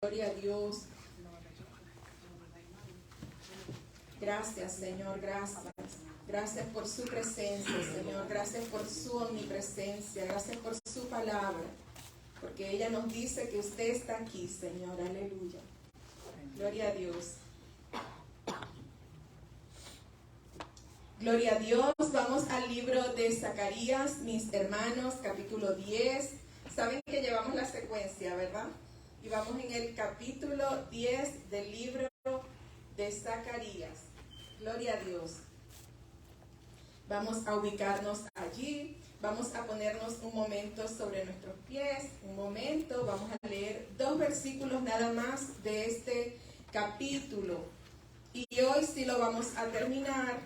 Gloria a Dios. Gracias, Señor, gracias. Gracias por su presencia, Señor. Gracias por su omnipresencia. Gracias por su palabra. Porque ella nos dice que usted está aquí, Señor. Aleluya. Gloria a Dios. Gloria a Dios. Vamos al libro de Zacarías, mis hermanos, capítulo 10. Saben que llevamos la secuencia, ¿verdad? Y vamos en el capítulo 10 del libro de Zacarías. Gloria a Dios. Vamos a ubicarnos allí. Vamos a ponernos un momento sobre nuestros pies. Un momento. Vamos a leer 2 versículos nada más de este capítulo. Y hoy sí lo vamos a terminar,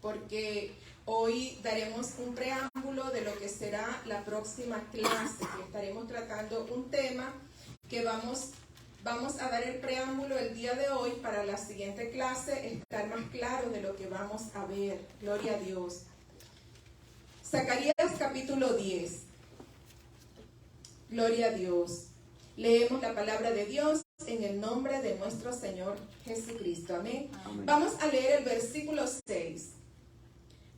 porque hoy daremos un preámbulo de lo que será la próxima clase, que estaremos tratando un tema que vamos a dar el preámbulo el día de hoy para la siguiente clase, estar más claro de lo que vamos a ver. Gloria a Dios. Zacarías capítulo 10. Gloria a Dios. Leemos la palabra de Dios en el nombre de nuestro Señor Jesucristo. Amén. Amén. Vamos a leer el versículo 6.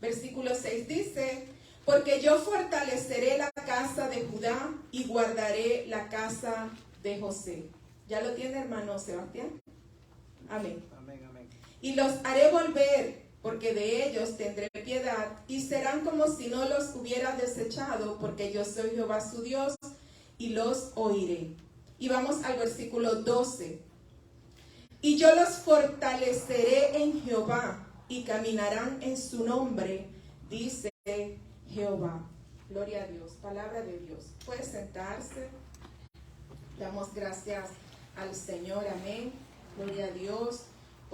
Versículo 6 dice: porque yo fortaleceré la casa de Judá y guardaré la casa de José. ¿Ya lo tiene, hermano Sebastián? Amén. Amén, amén. Y los haré volver, porque de ellos tendré piedad, y serán como si no los hubiera desechado, porque yo soy Jehová su Dios, y los oiré. Y vamos al versículo 12. Y yo los fortaleceré en Jehová, y caminarán en su nombre, dice Jehová. Gloria a Dios. Palabra de Dios. Puede sentarse. Damos gracias al Señor. Amén. Gloria a Dios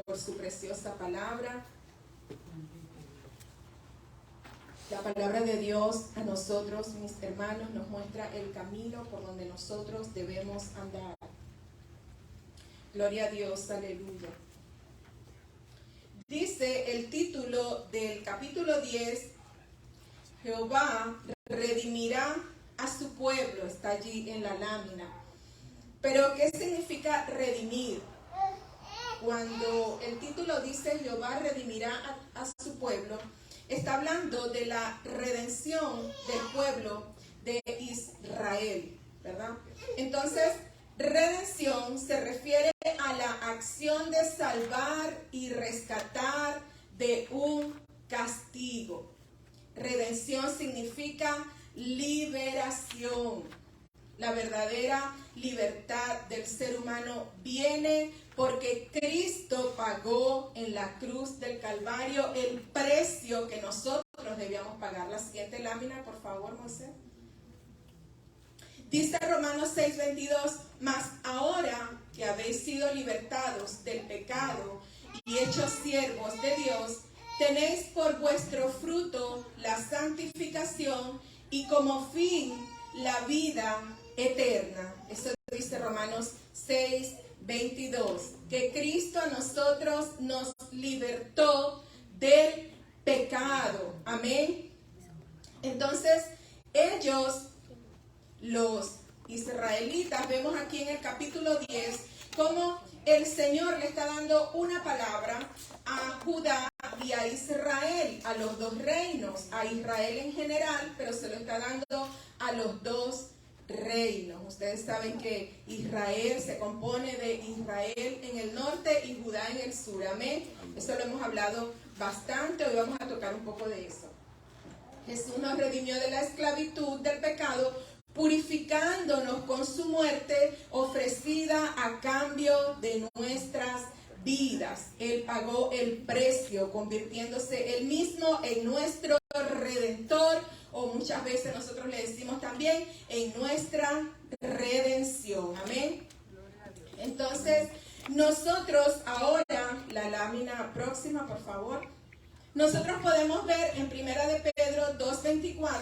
por su preciosa palabra. La palabra de Dios a nosotros, mis hermanos, nos muestra el camino por donde nosotros debemos andar. Gloria a Dios. Aleluya. Dice el título del capítulo 10, Jehová redimirá a su pueblo. Está allí en la lámina. Pero ¿qué significa redimir? Cuando el título dice Jehová redimirá a su pueblo, está hablando de la redención del pueblo de Israel, ¿verdad? Entonces, redención se refiere a la acción de salvar y rescatar de un castigo. Redención significa liberación. La verdadera libertad del ser humano viene porque Cristo pagó en la cruz del Calvario el precio que nosotros debíamos pagar. La siguiente lámina, por favor, Moisés. Dice Romanos 6:22, mas ahora que habéis sido libertados del pecado y hechos siervos de Dios, tenéis por vuestro fruto la santificación y como fin la vida eterna. Eso dice Romanos 6:22, que Cristo a nosotros nos libertó del pecado. Amén. Entonces, ellos, los israelitas, vemos aquí en el capítulo 10 cómo el Señor le está dando una palabra a Judá y a Israel, a los dos reinos, a Israel en general, pero se lo está dando a los dos reinos. Ustedes saben que Israel se compone de Israel en el norte y Judá en el sur. Amén. Eso lo hemos hablado bastante. Hoy vamos a tocar un poco de eso. Jesús nos redimió de la esclavitud del pecado, purificándonos con su muerte ofrecida a cambio de nuestras vidas. Él pagó el precio, convirtiéndose él mismo en nuestro redentor, o muchas veces nosotros le decimos también en nuestra redención. Amén. Entonces, nosotros ahora, la lámina próxima, por favor. Nosotros podemos ver en 1 de Pedro 2:24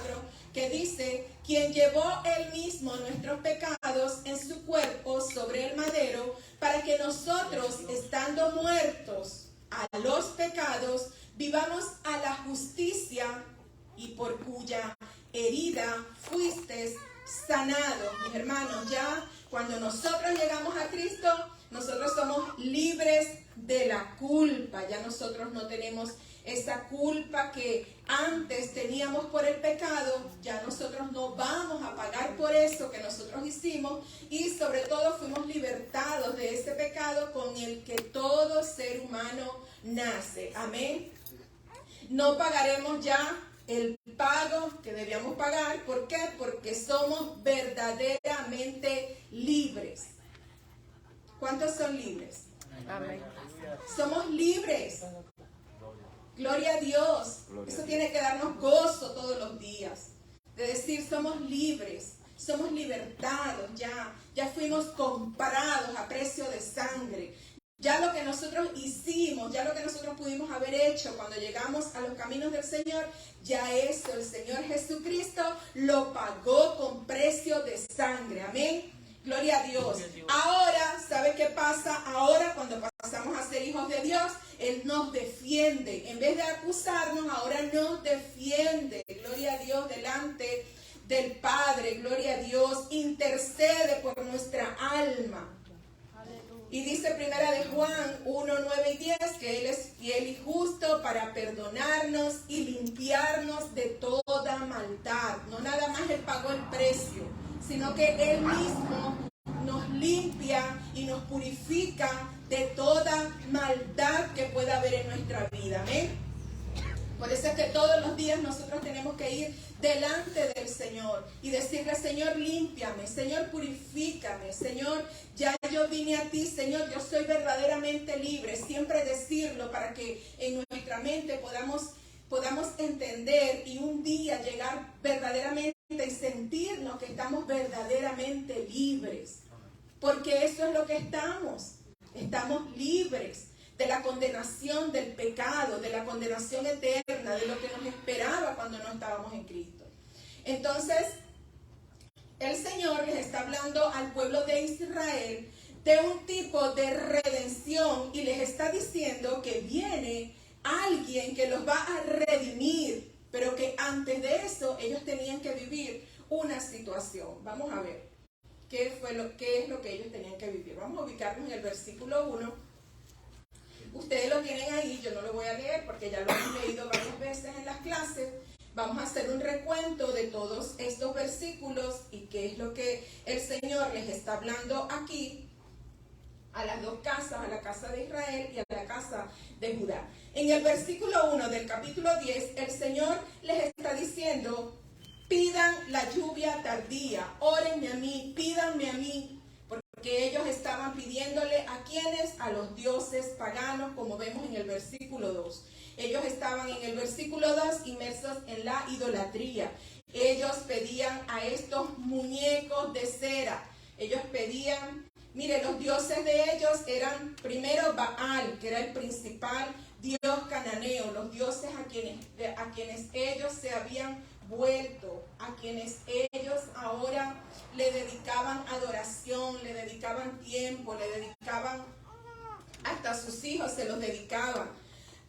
que dice, quien llevó él mismo nuestros pecados en su cuerpo sobre el madero, para que nosotros, estando muertos a los pecados, vivamos a la justicia, y por cuya herida fuisteis sanados. Mis hermanos, ya cuando nosotros llegamos a Cristo, nosotros somos libres de la culpa. Ya nosotros no tenemos esa culpa que antes teníamos por el pecado. Ya nosotros no vamos a pagar por eso que nosotros hicimos, y sobre todo fuimos libertados de ese pecado con el que todo ser humano nace. Amén. No pagaremos ya el pago que debíamos pagar. ¿Por qué? Porque somos verdaderamente libres. ¿Cuántos son libres? Amén. Somos libres. Gloria a Dios. Eso tiene que darnos gozo todos los días. De decir, somos libres, somos libertados, ya fuimos comprados a precio de sangre. Ya lo que nosotros hicimos, ya lo que nosotros pudimos haber hecho cuando llegamos a los caminos del Señor, ya eso el Señor Jesucristo lo pagó con precio de sangre. Amén. Gloria a Dios. Ahora, ¿sabe qué pasa? Ahora cuando pasamos a ser hijos de Dios, Él nos defiende. En vez de acusarnos, ahora nos defiende. Gloria a Dios delante del Padre. Gloria a Dios. Intercede por nuestra alma. Y dice primera de Juan 1, 9 y 10 que Él es fiel y justo para perdonarnos y limpiarnos de toda maldad. No nada más Él pagó el precio, sino que Él mismo nos limpia y nos purifica de toda maldad que pueda haber en nuestra vida. Amén. Por eso es que todos los días nosotros tenemos que ir delante del Señor y decirle: Señor, límpiame, Señor, purifícame, Señor, ya yo vine a ti, Señor, yo soy verdaderamente libre. Siempre decirlo para que en nuestra mente podamos entender y un día llegar verdaderamente y sentirnos que estamos verdaderamente libres. Porque eso es lo que estamos libres de la condenación del pecado, de la condenación eterna, de lo que nos esperaba cuando no estábamos en Cristo. Entonces, el Señor les está hablando al pueblo de Israel de un tipo de redención y les está diciendo que viene alguien que los va a redimir, pero que antes de eso ellos tenían que vivir una situación. Vamos a ver qué es lo que ellos tenían que vivir. Vamos a ubicarnos en el versículo 1. Ustedes lo tienen ahí, yo no lo voy a leer porque ya lo hemos leído varias veces en las clases. Vamos a hacer un recuento de todos estos versículos y qué es lo que el Señor les está hablando aquí a las dos casas, a la casa de Israel y a la casa de Judá. En el versículo 1 del capítulo 10, el Señor les está diciendo: pidan la lluvia tardía, órenme a mí, pídanme a mí. Que ellos estaban pidiéndole a quienes, a los dioses paganos, como vemos en el versículo 2. Ellos estaban en el versículo 2 inmersos en la idolatría. Ellos pedían a estos muñecos de cera. Ellos pedían, mire, los dioses de ellos eran primero Baal, que era el principal dios cananeo, los dioses a quienes ellos se habían vuelto, a quienes ellos ahora le dedicaban adoración, le dedicaban tiempo, le dedicaban hasta sus hijos, se los dedicaban.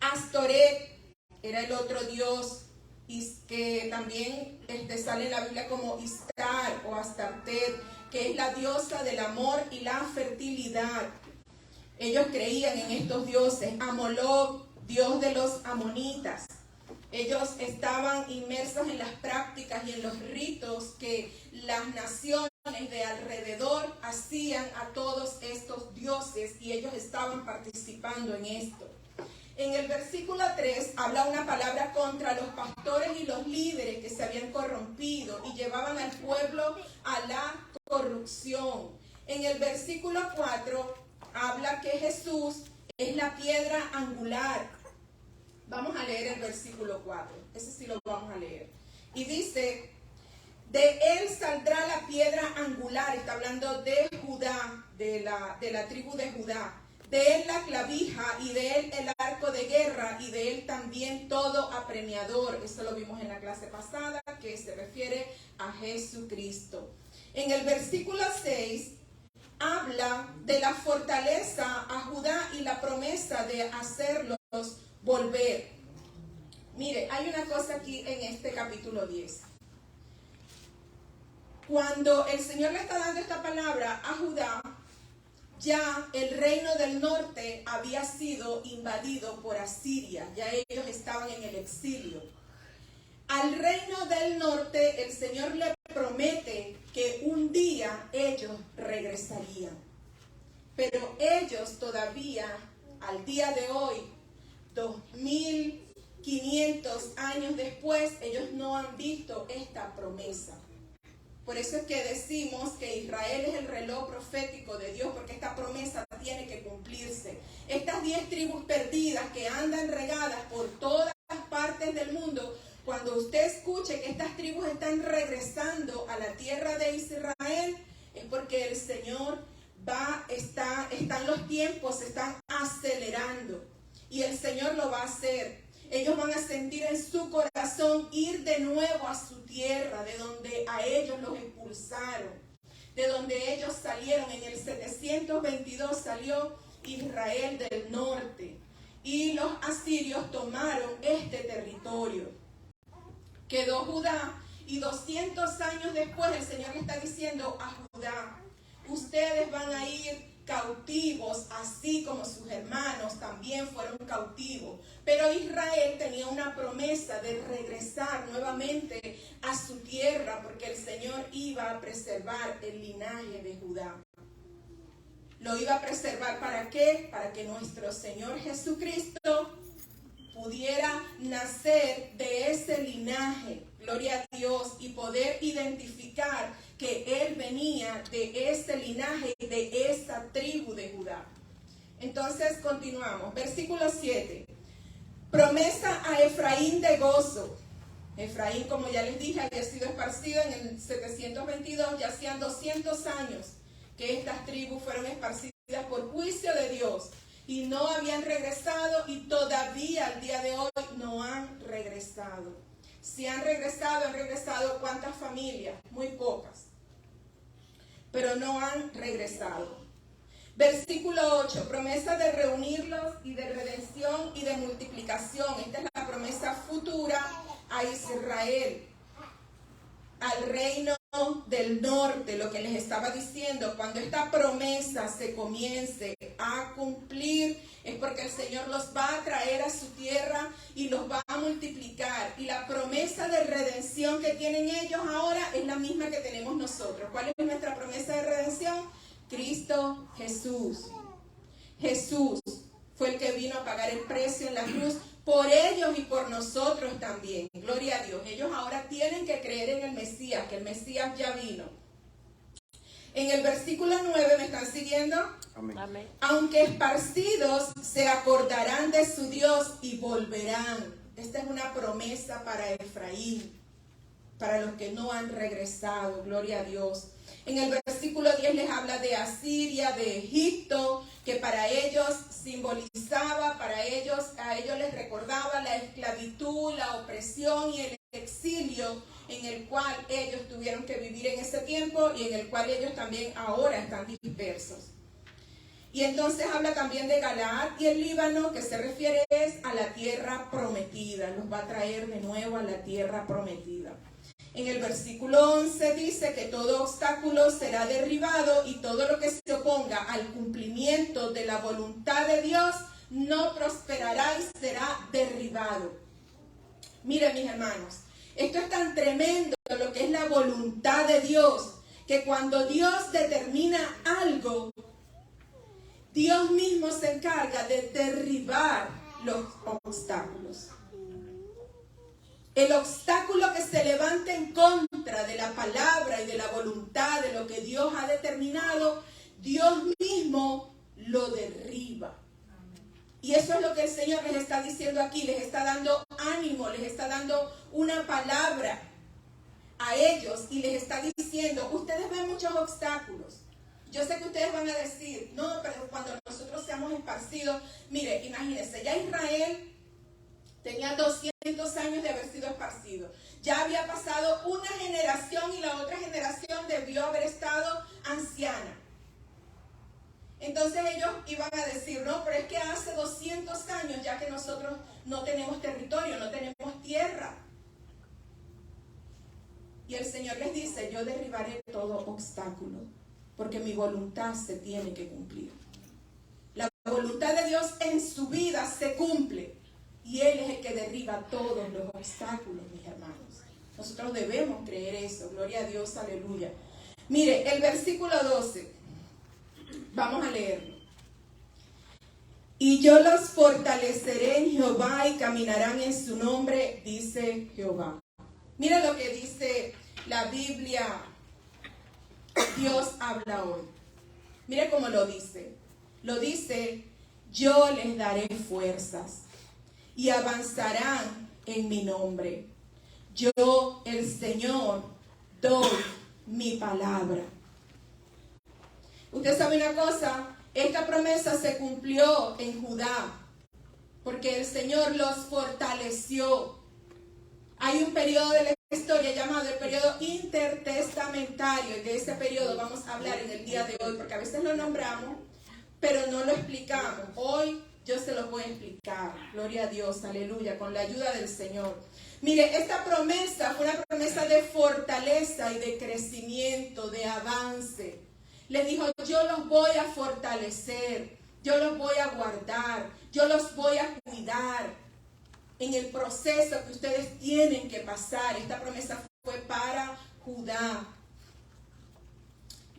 Astoret era el otro dios, y que también sale en la Biblia como Istar o Astartet, que es la diosa del amor y la fertilidad. Ellos creían en estos dioses. Amoloc, dios de los amonitas. Ellos estaban inmersos en las prácticas y en los ritos que las naciones de alrededor hacían a todos estos dioses, y ellos estaban participando en esto. En el versículo 3 habla una palabra contra los pastores y los líderes que se habían corrompido y llevaban al pueblo a la corrupción. En el versículo 4 habla que Jesús es la piedra angular. Vamos a leer el versículo 4, ese sí lo vamos a leer. Y dice: de él saldrá la piedra angular, está hablando de Judá, de la tribu de Judá. De él la clavija, y de él el arco de guerra, y de él también todo apremiador. Eso lo vimos en la clase pasada, que se refiere a Jesucristo. En el versículo 6 habla de la fortaleza a Judá y la promesa de hacerlos volver. Mire, hay una cosa aquí en este capítulo 10. cuando el Señor le está dando esta palabra a Judá, ya el reino del norte había sido invadido por Asiria, ya ellos estaban en el exilio. Al reino del norte el Señor le promete que un día ellos regresarían. Pero ellos todavía, al día de hoy, 2500 años después, ellos no han visto esta promesa. Por eso es que decimos que Israel es el reloj profético de Dios, porque esta promesa tiene que cumplirse. Estas 10 tribus perdidas que andan regadas por todas partes del mundo, cuando usted escuche que estas tribus están regresando a la tierra de Israel, es porque el Señor están los tiempos, se están acelerando. Y el Señor lo va a hacer. Ellos van a sentir en su corazón ir de nuevo a su tierra, de donde a ellos los expulsaron, de donde ellos salieron. En el 722 salió Israel del norte y los asirios tomaron este territorio. Quedó Judá y 200 años después el Señor le está diciendo a Judá: ustedes van a ir cautivos, así como sus hermanos también fueron cautivos. Pero Israel tenía una promesa de regresar nuevamente a su tierra, porque el Señor iba a preservar el linaje de Judá. Lo iba a preservar, ¿para qué? Para que nuestro Señor Jesucristo pudiera nacer de ese linaje, gloria a Dios, y poder identificar que Él venía de ese linaje, de esa tribu de Judá. Entonces continuamos, versículo 7. Promesa a Efraín de gozo. Efraín, como ya les dije, había sido esparcido en el 722, ya hacían 200 años que estas tribus fueron esparcidas por juicio de Dios. Y no habían regresado y todavía al día de hoy no han regresado. Si han regresado ¿cuántas familias? Muy pocas. Pero no han regresado. Versículo 8, promesa de reunirlos y de redención y de multiplicación. Esta es la promesa futura a Israel, al reino del norte, lo que les estaba diciendo. Cuando esta promesa se comience a cumplir, es porque el Señor los va a traer a su tierra y los va a multiplicar. Y la promesa de redención que tienen ellos ahora es la misma que tenemos nosotros. ¿Cuál es nuestra promesa de redención? Cristo Jesús. Jesús fue el que vino a pagar el precio en la cruz por ellos y por nosotros también. Gloria a Dios. Ellos ahora tienen que creer en el Mesías, que el Mesías ya vino. En el versículo 9, ¿me están siguiendo? Amén. Aunque esparcidos, se acordarán de su Dios y volverán. Esta es una promesa para Efraín, para los que no han regresado. Gloria a Dios. En el versículo 10 les habla de Asiria, de Egipto, que para ellos simbolizaba, a ellos les recordaba la esclavitud, la opresión y el exilio en el cual ellos tuvieron que vivir en ese tiempo y en el cual ellos también ahora están dispersos. Y entonces habla también de Galaad y el Líbano, que se refiere a la tierra prometida. Los va a traer de nuevo a la tierra prometida. En el versículo 11 dice que todo obstáculo será derribado y todo lo que se oponga al cumplimiento de la voluntad de Dios no prosperará y será derribado. Miren, mis hermanos, esto es tan tremendo lo que es la voluntad de Dios, que cuando Dios determina algo, Dios mismo se encarga de derribar los obstáculos. El obstáculo que se levante en contra de la palabra y de la voluntad de lo que Dios ha determinado, Dios mismo lo derriba. Y eso es lo que el Señor les está diciendo aquí, les está dando ánimo, les está dando una palabra a ellos y les está diciendo, ustedes ven muchos obstáculos. Yo sé que ustedes van a decir, no, pero cuando nosotros seamos esparcidos, mire, imagínense, ya Israel tenía 200 años de haber sido esparcido. Ya había pasado una generación y la otra generación debió haber estado anciana. Entonces ellos iban a decir, no, pero es que hace 200 años ya que nosotros no tenemos territorio, no tenemos tierra. Y el Señor les dice, yo derribaré todo obstáculo, porque mi voluntad se tiene que cumplir. La voluntad de Dios en su vida se cumple. Y Él es el que derriba todos los obstáculos, mis hermanos. Nosotros debemos creer eso. Gloria a Dios, aleluya. Mire, el versículo 12. Vamos a leerlo. Y yo los fortaleceré en Jehová y caminarán en su nombre, dice Jehová. Mira lo que dice la Biblia. Dios habla hoy. Mire cómo lo dice. Lo dice, yo les daré fuerzas y avanzarán en mi nombre. Yo, el Señor, doy mi palabra. Usted sabe una cosa, esta promesa se cumplió en Judá, porque el Señor los fortaleció. Hay un periodo de la historia llamado el periodo intertestamentario, y de ese periodo vamos a hablar en el día de hoy, porque a veces lo nombramos, pero no lo explicamos. Hoy yo se los voy a explicar. Gloria a Dios, aleluya, con la ayuda del Señor. Mire, esta promesa fue una promesa de fortaleza y de crecimiento, de avance. Le dijo, yo los voy a fortalecer, yo los voy a guardar, yo los voy a cuidar en el proceso que ustedes tienen que pasar. Esta promesa fue para Judá.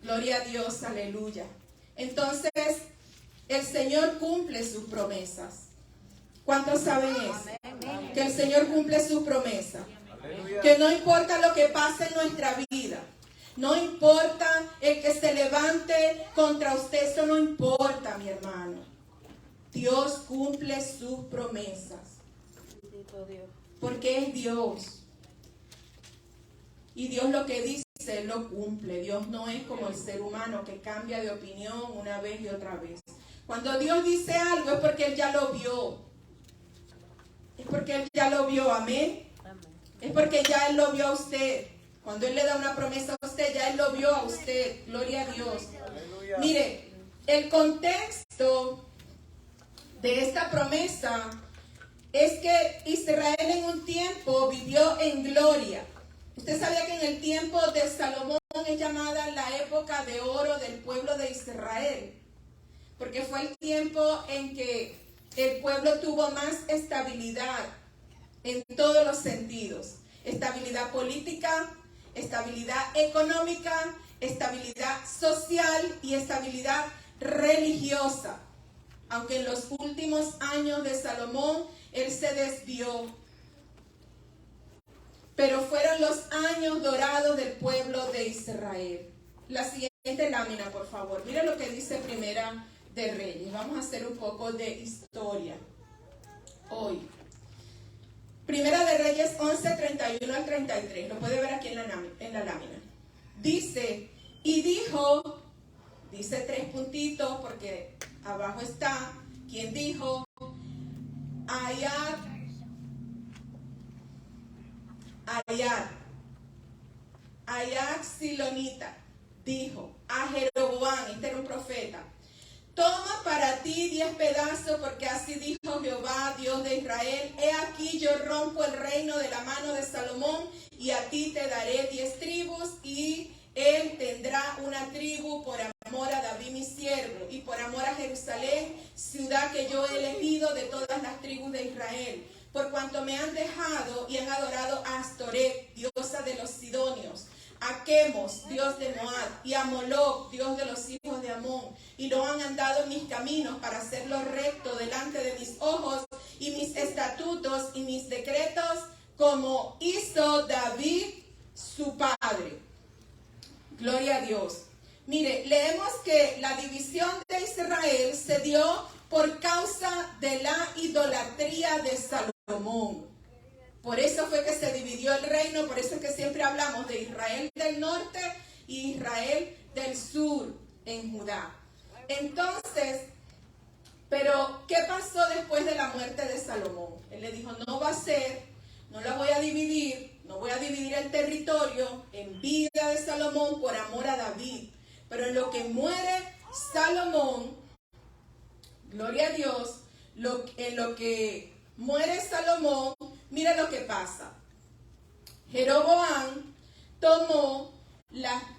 Gloria a Dios, aleluya. Entonces, el Señor cumple sus promesas. ¿Cuántos saben eso? Que el Señor cumple sus promesas. Que no importa lo que pase en nuestra vida, no importa el que se levante contra usted, eso no importa, mi hermano. Dios cumple sus promesas. Porque es Dios. Y Dios lo que dice, lo cumple. Dios no es como el ser humano que cambia de opinión una vez y otra vez. Cuando Dios dice algo es porque Él ya lo vio. Es porque Él ya lo vio, amén. Es porque ya Él lo vio a usted. Cuando Él le da una promesa a usted, ya Él lo vio a usted. Gloria a Dios. Aleluya. Mire, el contexto de esta promesa es que Israel en un tiempo vivió en gloria. Usted sabía que en el tiempo de Salomón es llamada la época de oro del pueblo de Israel, porque fue el tiempo en que el pueblo tuvo más estabilidad en todos los sentidos. Estabilidad política, estabilidad económica, estabilidad social y estabilidad religiosa. Aunque en los últimos años de Salomón él se desvió. Pero fueron los años dorados del pueblo de Israel. La siguiente lámina, por favor. Mira lo que dice Primera de Reyes. Vamos a hacer un poco de historia hoy. Primera de Reyes 11, 31 al 33. Lo puede ver aquí en la lámina. Dice, y dijo, dice 3 puntitos porque abajo está, ¿quién dijo? Ayat Silonita dijo a Jeroboam, este era un profeta, toma para ti 10 pedazos, porque así dijo Jehová, Dios de Israel, he aquí yo rompo el reino de la mano de Salomón, y a ti te daré 10 tribus, y él tendrá una tribu por amor a David mi siervo, y por amor a Jerusalén, ciudad que yo he elegido de todas las tribus de Israel, por cuanto me han dejado y han adorado a Astoret, diosa de los sidonios, a Quemos, dios de Moab, y a Moloc, dios de los hijos de Amón, y no han andado en mis caminos para hacerlo recto delante de mis ojos, y mis estatutos y mis decretos, como hizo David su padre. Gloria a Dios. Mire, leemos que la división de Israel se dio por causa de la idolatría de Salomón. Por eso fue que se dividió el reino, por eso es que siempre hablamos de Israel del norte y Israel del sur en Judá. Entonces, pero ¿qué pasó después de la muerte de Salomón? Él le dijo, no va a ser, no la voy a dividir, no voy a dividir el territorio en vida de Salomón por amor a David. Pero en lo que muere Salomón, gloria a Dios, en lo que muere Salomón, mira lo que pasa. Jeroboam tomó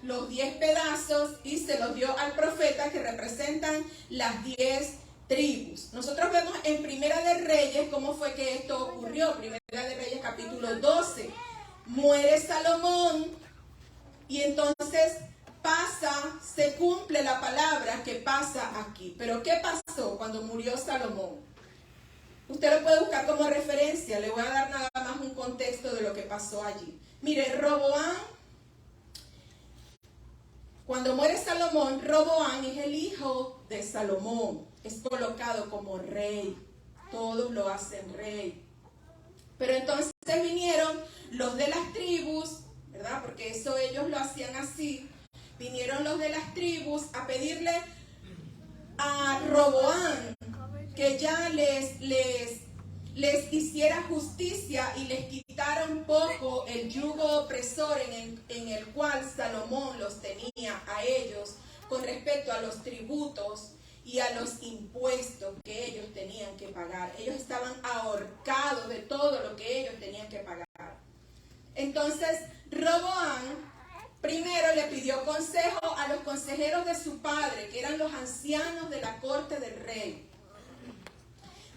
los 10 pedazos y se los dio al profeta, que representan las 10 tribus. Nosotros vemos en Primera de Reyes cómo fue que esto ocurrió. Primera de Reyes capítulo 12. Muere Salomón y entonces se cumple la palabra que pasa aquí. Pero ¿qué pasó cuando murió Salomón? Usted lo puede buscar como referencia. Le voy a dar nada más un contexto de lo que pasó allí. Mire, Roboam, cuando muere Salomón, Roboam es el hijo de Salomón. Es colocado como rey. Todos lo hacen rey. Pero entonces vinieron los de las tribus, ¿verdad? Porque eso ellos lo hacían así. Vinieron los de las tribus a pedirle a Roboam que ya les hiciera justicia y les quitara un poco el yugo opresor en el cual Salomón los tenía a ellos con respecto a los tributos y a los impuestos que ellos tenían que pagar. Ellos estaban ahorcados de todo lo que ellos tenían que pagar. Entonces, Roboam primero le pidió consejo a los consejeros de su padre, que eran los ancianos de la corte del rey.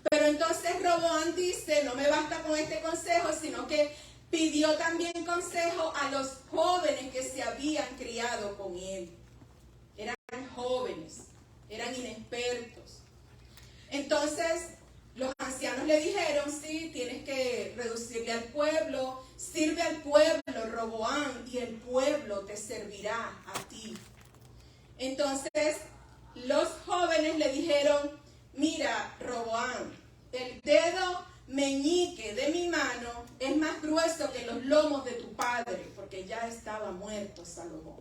Pero entonces Roboam dice, no me basta con este consejo, sino que pidió también consejo a los jóvenes que se habían criado con él. Eran jóvenes, eran inexpertos. Entonces los ancianos le dijeron, sí, tienes que reducirle al pueblo, sirve al pueblo, Roboam, y el pueblo te servirá a ti. Entonces los jóvenes le dijeron, mira, Roboam, el dedo meñique de mi mano es más grueso que los lomos de tu padre, porque ya estaba muerto Salomón.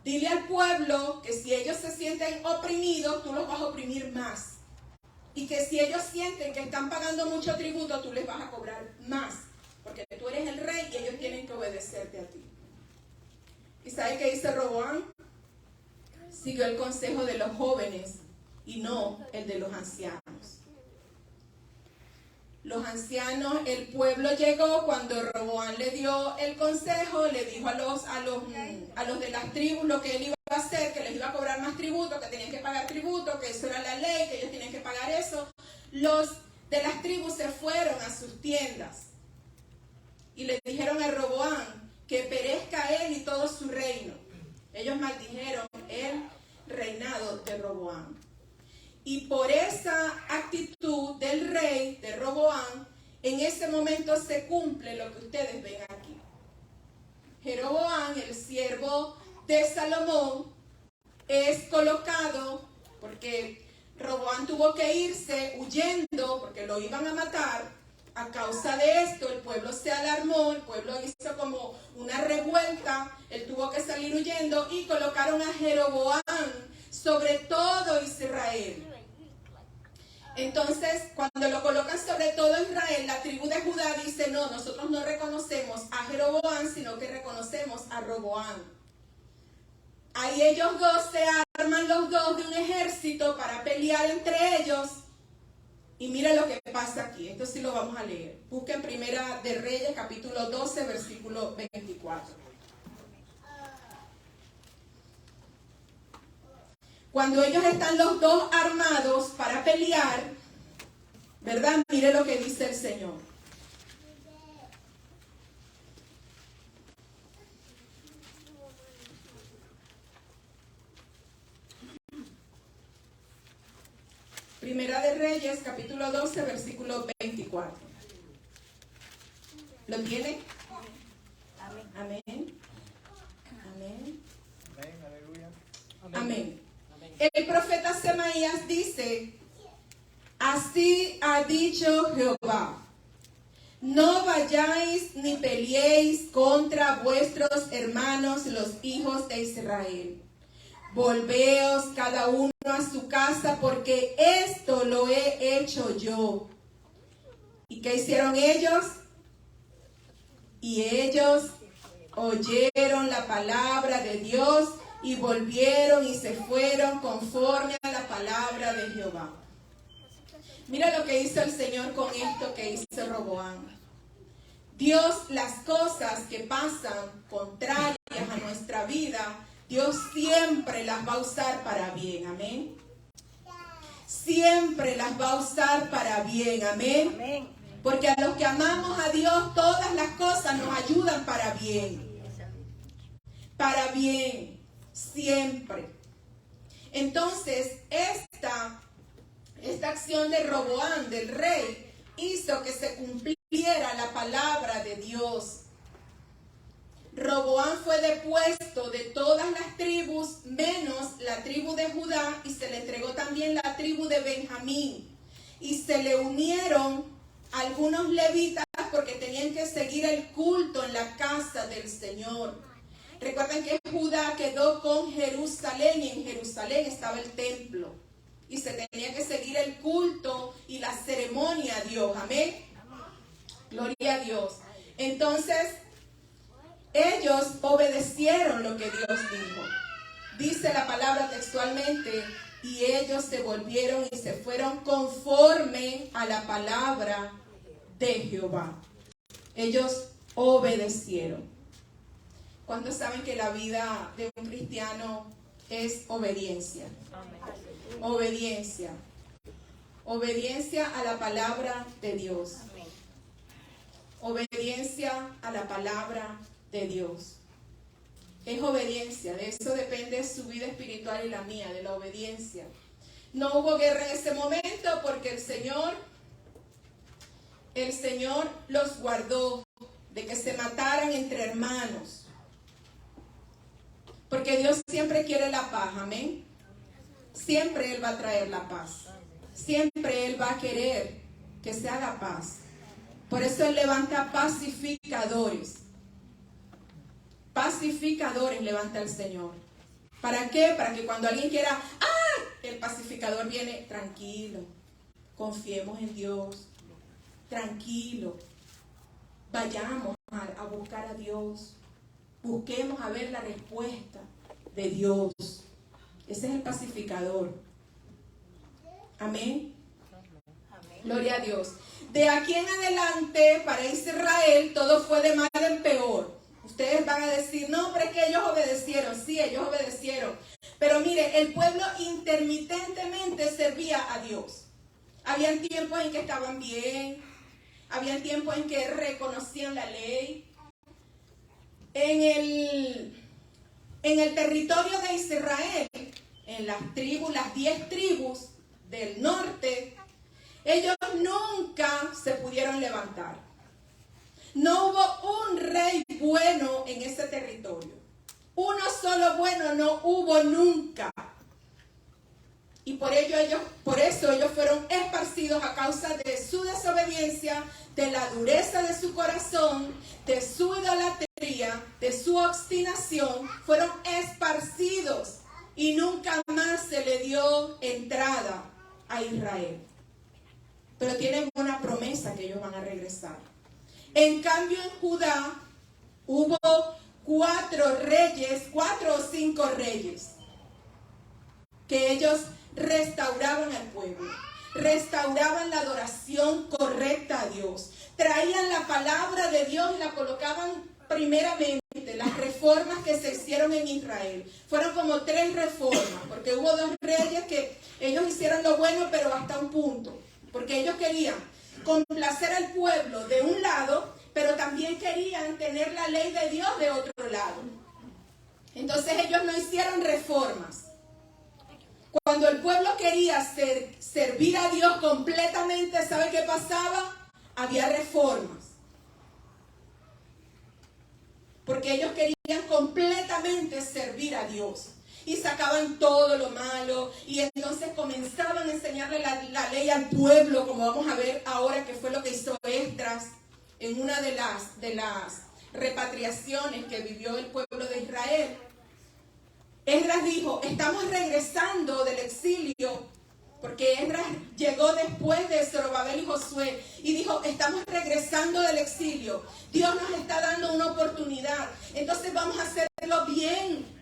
Dile al pueblo que si ellos se sienten oprimidos, tú los vas a oprimir más. Y que si ellos sienten que están pagando mucho tributo, tú les vas a cobrar más. Porque tú eres el rey y ellos tienen que obedecerte a ti. ¿Y sabe qué dice Roboam? Siguió el consejo de los jóvenes y no el de los ancianos. Los ancianos, el pueblo llegó cuando Roboam le dio el consejo, le dijo a los de las tribus lo que él iba a hacer, que les iba a cobrar más tributo, que tenían que pagar tributo, que eso era la ley, que ellos tenían que pagar eso. Los de las tribus se fueron a sus tiendas y le dijeron a Roboam que perezca él y todo su reino. Ellos maldijeron el reinado de Roboam. Y por esa actitud del rey, de Roboam, en ese momento se cumple lo que ustedes ven aquí. Jeroboam, el siervo de Salomón, es colocado, porque Roboam tuvo que irse huyendo, porque lo iban a matar. A causa de esto, el pueblo se alarmó, el pueblo hizo como una revuelta, él tuvo que salir huyendo y colocaron a Jeroboam sobre todo Israel. Entonces, cuando lo colocan sobre todo Israel, la tribu de Judá dice, no, nosotros no reconocemos a Jeroboam, sino que reconocemos a Roboam. Ahí ellos dos se arman los dos de un ejército para pelear entre ellos. Y mira lo que pasa aquí, esto sí lo vamos a leer. Busquen Primera de Reyes, capítulo 12, versículo 24. Cuando ellos están los dos armados para pelear, ¿verdad? Mire lo que dice el Señor. Primera de Reyes, capítulo 12, versículo 24. ¿Lo tiene? Amén. Amén. Amén. Amén. Aleluya. Amén. El profeta Semaías dice, así ha dicho Jehová, no vayáis ni peleéis contra vuestros hermanos los hijos de Israel. Volveos cada uno a su casa, porque esto lo he hecho yo. ¿Y qué hicieron ellos? Y ellos oyeron la palabra de Dios y volvieron y se fueron conforme a la palabra de Jehová. Mira lo que hizo el Señor con esto que hizo Roboam. Dios, las cosas que pasan contrarias a nuestra vida, Dios siempre las va a usar para bien, amén. Siempre las va a usar para bien, amén. Amén. Porque a los que amamos a Dios, todas las cosas nos ayudan para bien. Para bien, siempre. Entonces, esta acción de Roboam, del rey, hizo que se cumpliera la palabra de Dios. Roboam fue depuesto de todas las tribus, menos la tribu de Judá, y se le entregó también la tribu de Benjamín. Y se le unieron algunos levitas porque tenían que seguir el culto en la casa del Señor. Recuerden que Judá quedó con Jerusalén y en Jerusalén estaba el templo. Y se tenía que seguir el culto y la ceremonia a Dios. Amén. Gloria a Dios. Entonces, ellos obedecieron lo que Dios dijo. Dice la palabra textualmente, y ellos se volvieron y se fueron conforme a la palabra de Jehová. Ellos obedecieron. ¿Cuántos saben que la vida de un cristiano es obediencia? Obediencia. Obediencia a la palabra de Dios. Obediencia a la palabra de Dios. Es obediencia. De eso depende su vida espiritual y la mía, de la obediencia. No hubo guerra en ese momento porque el Señor los guardó de que se mataran entre hermanos. Porque Dios siempre quiere la paz, amén. Siempre Él va a traer la paz. Siempre Él va a querer que se haga paz. Por eso Él levanta pacificadores. Pacificadores levanta el Señor. ¿Para qué? Para que cuando alguien quiera, el pacificador viene, tranquilo, confiemos en Dios, tranquilo, vayamos a buscar a Dios, busquemos a ver la respuesta de Dios. Ese es el pacificador. Amén. Gloria a Dios. De aquí en adelante, para Israel, todo fue de mal en peor. Ustedes van a decir, no, pero es que ellos obedecieron. Sí, ellos obedecieron. Pero mire, el pueblo intermitentemente servía a Dios. Habían tiempos en que estaban bien. Habían tiempos en que reconocían la ley. En el territorio de Israel, en las 10 tribus del norte, ellos nunca se pudieron levantar. No hubo un rey bueno en ese territorio. Uno solo bueno no hubo nunca. Y por eso ellos fueron esparcidos a causa de su desobediencia, de la dureza de su corazón, de su idolatría, de su obstinación. Fueron esparcidos y nunca más se le dio entrada a Israel. Pero tienen una promesa que ellos van a regresar. En cambio, en Judá hubo 4 o 5 reyes que ellos restauraban al pueblo, restauraban la adoración correcta a Dios, traían la palabra de Dios y la colocaban primeramente. Las reformas que se hicieron en Israel fueron como 3 reformas, porque hubo 2 reyes que ellos hicieron lo bueno, pero hasta un punto, porque ellos querían complacer al pueblo de un lado, pero también querían tener la ley de Dios de otro lado. Entonces ellos no hicieron reformas. Cuando el pueblo quería servir a Dios completamente, ¿sabe qué pasaba? Había reformas. Porque ellos querían completamente servir a Dios. Y sacaban todo lo malo. Y entonces comenzaban a enseñarle la ley al pueblo, como vamos a ver ahora, que fue lo que hizo Esdras en una de las repatriaciones que vivió el pueblo de Israel. Esdras dijo, estamos regresando del exilio, porque Esdras llegó después de Zorobabel y Josué, y dijo, estamos regresando del exilio, Dios nos está dando una oportunidad, entonces vamos a hacerlo bien.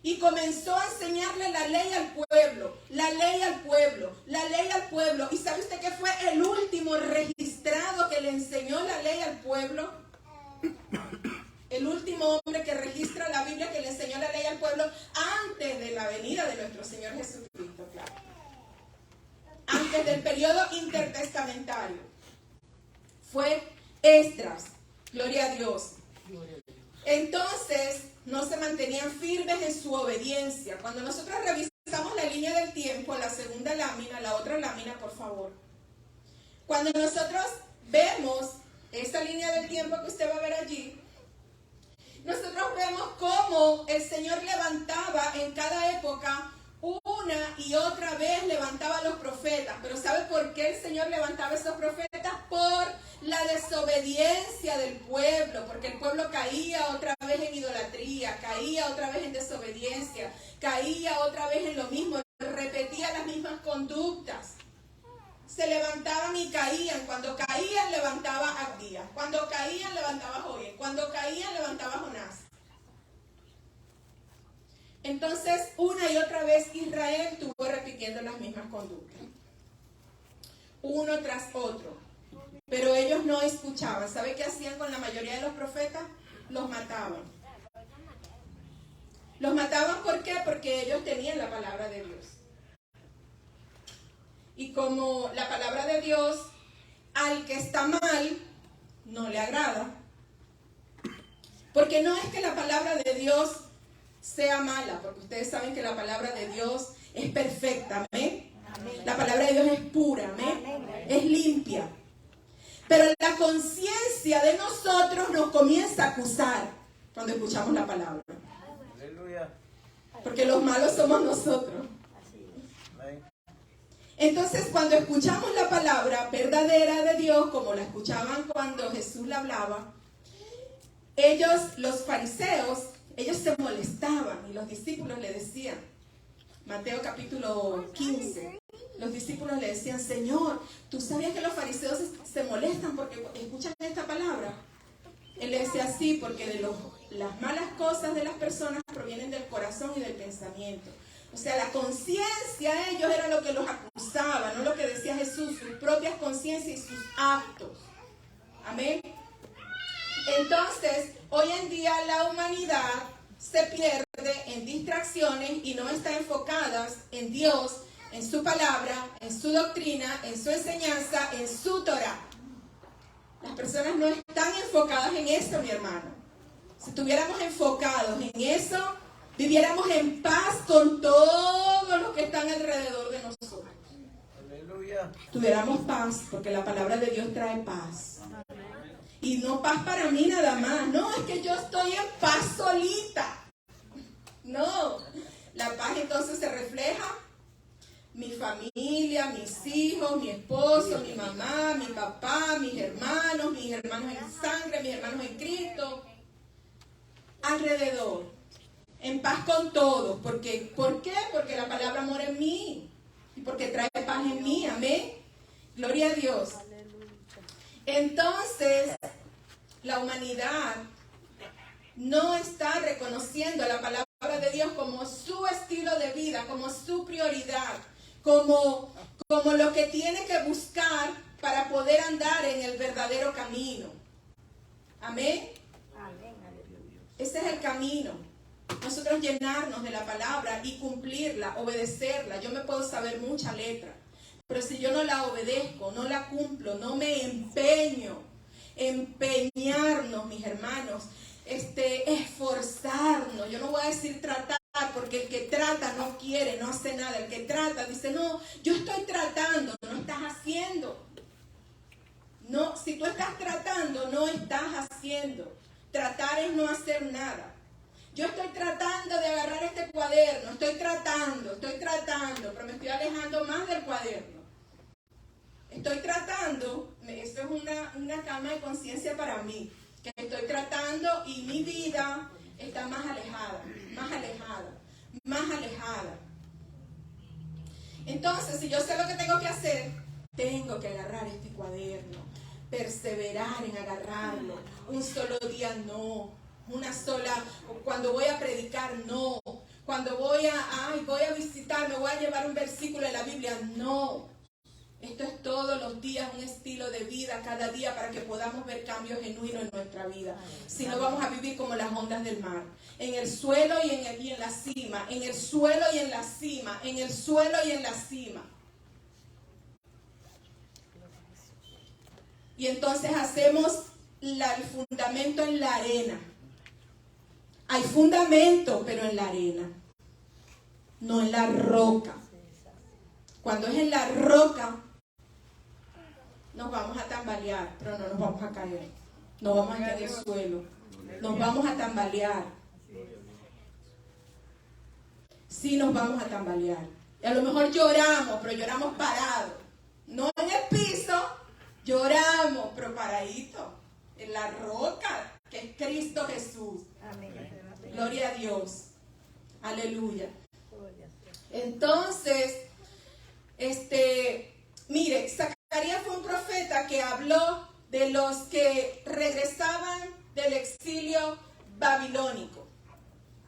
Y comenzó a enseñarle la ley al pueblo, la ley al pueblo, la ley al pueblo. ¿Y sabe usted qué fue el último registrado registrado que le enseñó la ley al pueblo. El último hombre que registra la Biblia que le enseñó la ley al pueblo antes de la venida de nuestro Señor Jesucristo, claro. Antes del periodo intertestamentario. Fue Esdras. Gloria a Dios. Entonces, no se mantenían firmes en su obediencia. Cuando nosotros revisamos la línea del tiempo, la segunda lámina, la otra lámina, por favor. Cuando nosotros vemos esa línea del tiempo que usted va a ver allí, nosotros vemos cómo el Señor levantaba en cada época una y otra vez levantaba a los profetas. Pero ¿sabe por qué el Señor levantaba a esos profetas? Por la desobediencia del pueblo, porque el pueblo caía otra vez en idolatría, caía otra vez en desobediencia, caía otra vez en lo mismo, repetía las mismas conductas. Se levantaban y caían. Cuando caían, levantaba a Abdías. Cuando caían, levantaba a Joel. Cuando caían, levantaba a Jonás. Entonces, una y otra vez Israel estuvo repitiendo las mismas conductas. Uno tras otro. Pero ellos no escuchaban. ¿Sabe qué hacían con la mayoría de los profetas? Los mataban. Los mataban, ¿por qué? Porque ellos tenían la palabra de Dios. Y como la palabra de Dios al que está mal no le agrada. Porque no es que la palabra de Dios sea mala, porque ustedes saben que la palabra de Dios es perfecta, ¿amén? La palabra de Dios es pura, ¿amén? Es limpia. Pero la conciencia de nosotros nos comienza a acusar cuando escuchamos la palabra. Aleluya. Porque los malos somos nosotros. Entonces, cuando escuchamos la palabra verdadera de Dios, como la escuchaban cuando Jesús la hablaba, ellos, los fariseos, ellos se molestaban y los discípulos le decían, Mateo capítulo 15, los discípulos le decían, Señor, ¿tú sabías que los fariseos se molestan porque escuchan esta palabra? Él le decía, sí, porque las malas cosas de las personas provienen del corazón y del pensamiento. O sea, la conciencia de ellos era lo que los acusaba, no lo que decía Jesús, sus propias conciencias y sus actos. Amén. Entonces, hoy en día la humanidad se pierde en distracciones y no está enfocada en Dios, en su palabra, en su doctrina, en su enseñanza, en su Torah. Las personas no están enfocadas en eso, mi hermano. Si estuviéramos enfocados en eso, viviéramos en paz con todos los que están alrededor de nosotros. Aleluya. Tuviéramos paz, porque la palabra de Dios trae paz. Y no paz para mí nada más. No, es que yo estoy en paz solita. No, la paz entonces se refleja mi familia, mis hijos, mi esposo, mi mamá, mi papá, mis hermanos en sangre, mis hermanos en Cristo, alrededor, en paz con todos. ¿Por qué? Porque la palabra mora en mí y porque trae paz en mí, amén. Gloria a Dios. Entonces, la humanidad no está reconociendo la palabra de Dios como su estilo de vida, como su prioridad, como lo que tiene que buscar para poder andar en el verdadero camino. Amén. Ese es el camino. Nosotros llenarnos de la palabra y cumplirla, obedecerla. Yo me puedo saber mucha letra, pero si yo no la obedezco, no la cumplo, no me empeñarnos, mis hermanos, esforzarnos. Yo no voy a decir tratar, porque el que trata no quiere, no hace nada. El que trata dice, no, yo estoy tratando, no estás haciendo. No, si tú estás tratando, no estás haciendo. Tratar es no hacer nada. Yo estoy tratando de agarrar este cuaderno, estoy tratando, pero me estoy alejando más del cuaderno. Estoy tratando, esto es una cama de conciencia para mí, que estoy tratando y mi vida está más alejada. Entonces, si yo sé lo que tengo que hacer, tengo que agarrar este cuaderno, perseverar en agarrarlo. Un solo día no, una sola, cuando voy a predicar no, cuando voy a visitar, me voy a llevar un versículo de la Biblia, no. Esto es todos los días un estilo de vida, cada día, para que podamos ver cambios genuinos en nuestra vida. Si no, vamos a vivir como las ondas del mar, en el suelo y en la cima, en el suelo y en la cima, en el suelo y en la cima. Y entonces hacemos el fundamento en la arena. Hay fundamento, pero en la arena, no en la roca. Cuando es en la roca, nos vamos a tambalear, pero no nos vamos a caer. No vamos a caer en el suelo. Nos vamos a tambalear. Sí, nos vamos a tambalear. Y a lo mejor lloramos, pero lloramos parados. No en el piso, lloramos, pero paradito. En la roca, que es Cristo Jesús. Amén. Gloria a Dios. Aleluya. Entonces, mire, Zacarías fue un profeta que habló de los que regresaban del exilio babilónico.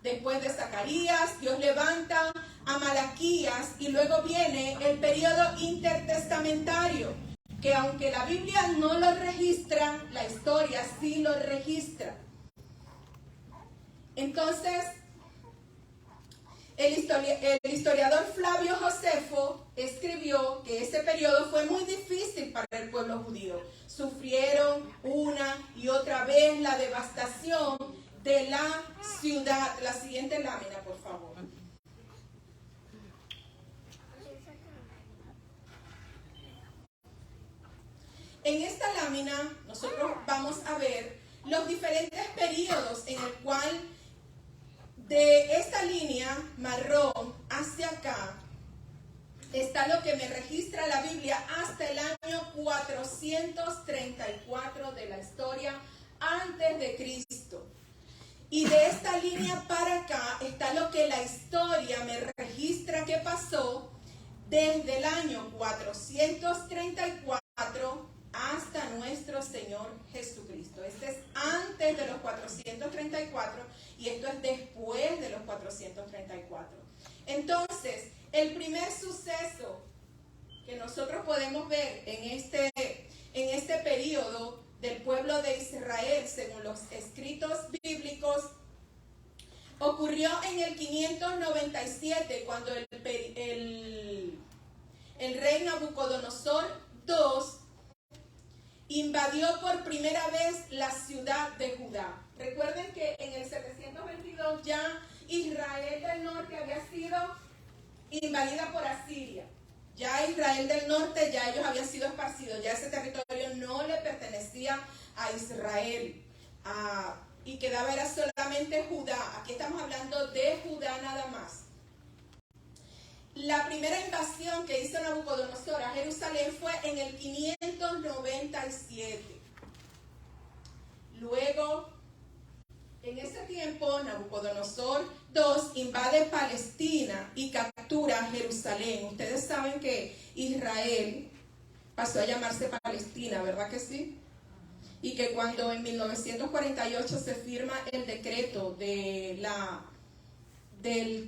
Después de Zacarías, Dios levanta a Malaquías y luego viene el periodo intertestamentario, que aunque la Biblia no lo registra, la historia sí lo registra. Entonces, el historiador Flavio Josefo escribió que ese periodo fue muy difícil para el pueblo judío. Sufrieron una y otra vez la devastación de la ciudad. La siguiente lámina, por favor. En esta lámina nosotros vamos a ver los diferentes periodos en el cual de esta línea marrón hacia acá está lo que me registra la Biblia hasta el año 434 de la historia antes de Cristo. Y de esta línea para acá está lo que la historia me registra que pasó desde el año 434 hasta nuestro Señor Jesucristo. Este es antes de los 434 y esto es después de los 434. Entonces, el primer suceso que nosotros podemos ver en este periodo del pueblo de Israel, según los escritos bíblicos, ocurrió en el 597, cuando el rey Nabucodonosor II invadió por primera vez la ciudad de Judá. Recuerden que en el 722 ya Israel del norte había sido invadida por Asiria. Ya Israel del norte, ya ellos habían sido esparcidos, ya ese territorio no le pertenecía a Israel. Y quedaba era solamente Judá. Aquí estamos hablando de Judá nada más. La primera invasión que hizo Nabucodonosor a Jerusalén fue en el 597. Luego, en ese tiempo, Nabucodonosor II invade Palestina y captura Jerusalén. Ustedes saben que Israel pasó a llamarse Palestina, ¿verdad que sí? Y que cuando en 1948 se firma el decreto del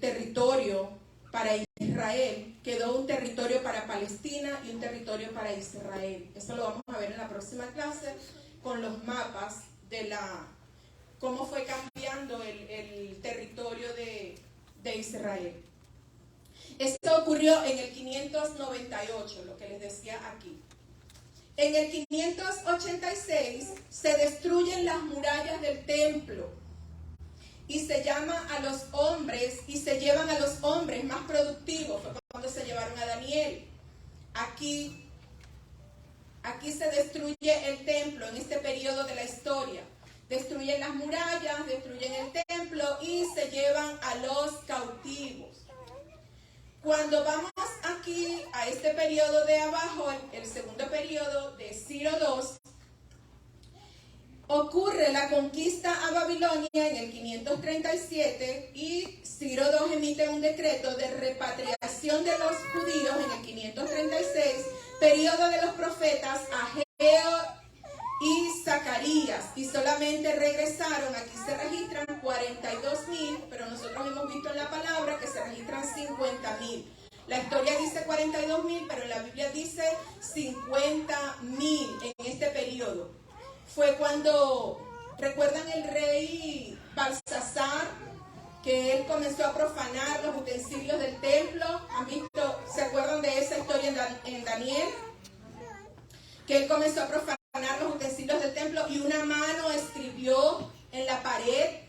territorio para Israel, quedó un territorio para Palestina y un territorio para Israel. Eso lo vamos a ver en la próxima clase con los mapas de cómo fue cambiando el territorio de Israel. Esto ocurrió en el 598, lo que les decía aquí. En el 586 se destruyen las murallas del templo y se llama a los hombres y se llevan a los hombres más productivos. Fue cuando se llevaron a Daniel. Aquí se destruye el templo en este periodo de la historia. Destruyen las murallas, destruyen el templo y se llevan a los cautivos. Cuando vamos aquí a este periodo de abajo, el segundo periodo de Ciro II, ocurre la conquista a Babilonia en el 537 y Ciro II emite un decreto de repatriación de los judíos en el 536, periodo de los profetas Ageo y Zacarías, y solamente regresaron, aquí se registran 42,000, pero nosotros hemos visto en la palabra que se registran 50,000. La historia dice 42,000, pero en la Biblia dice 50,000 en este periodo. Fue cuando, ¿recuerdan el rey Balsasar? Que él comenzó a profanar los utensilios del templo. ¿Han visto? ¿Se acuerdan de esa historia en Daniel? Que él comenzó a profanar los utensilios del templo y una mano escribió en la pared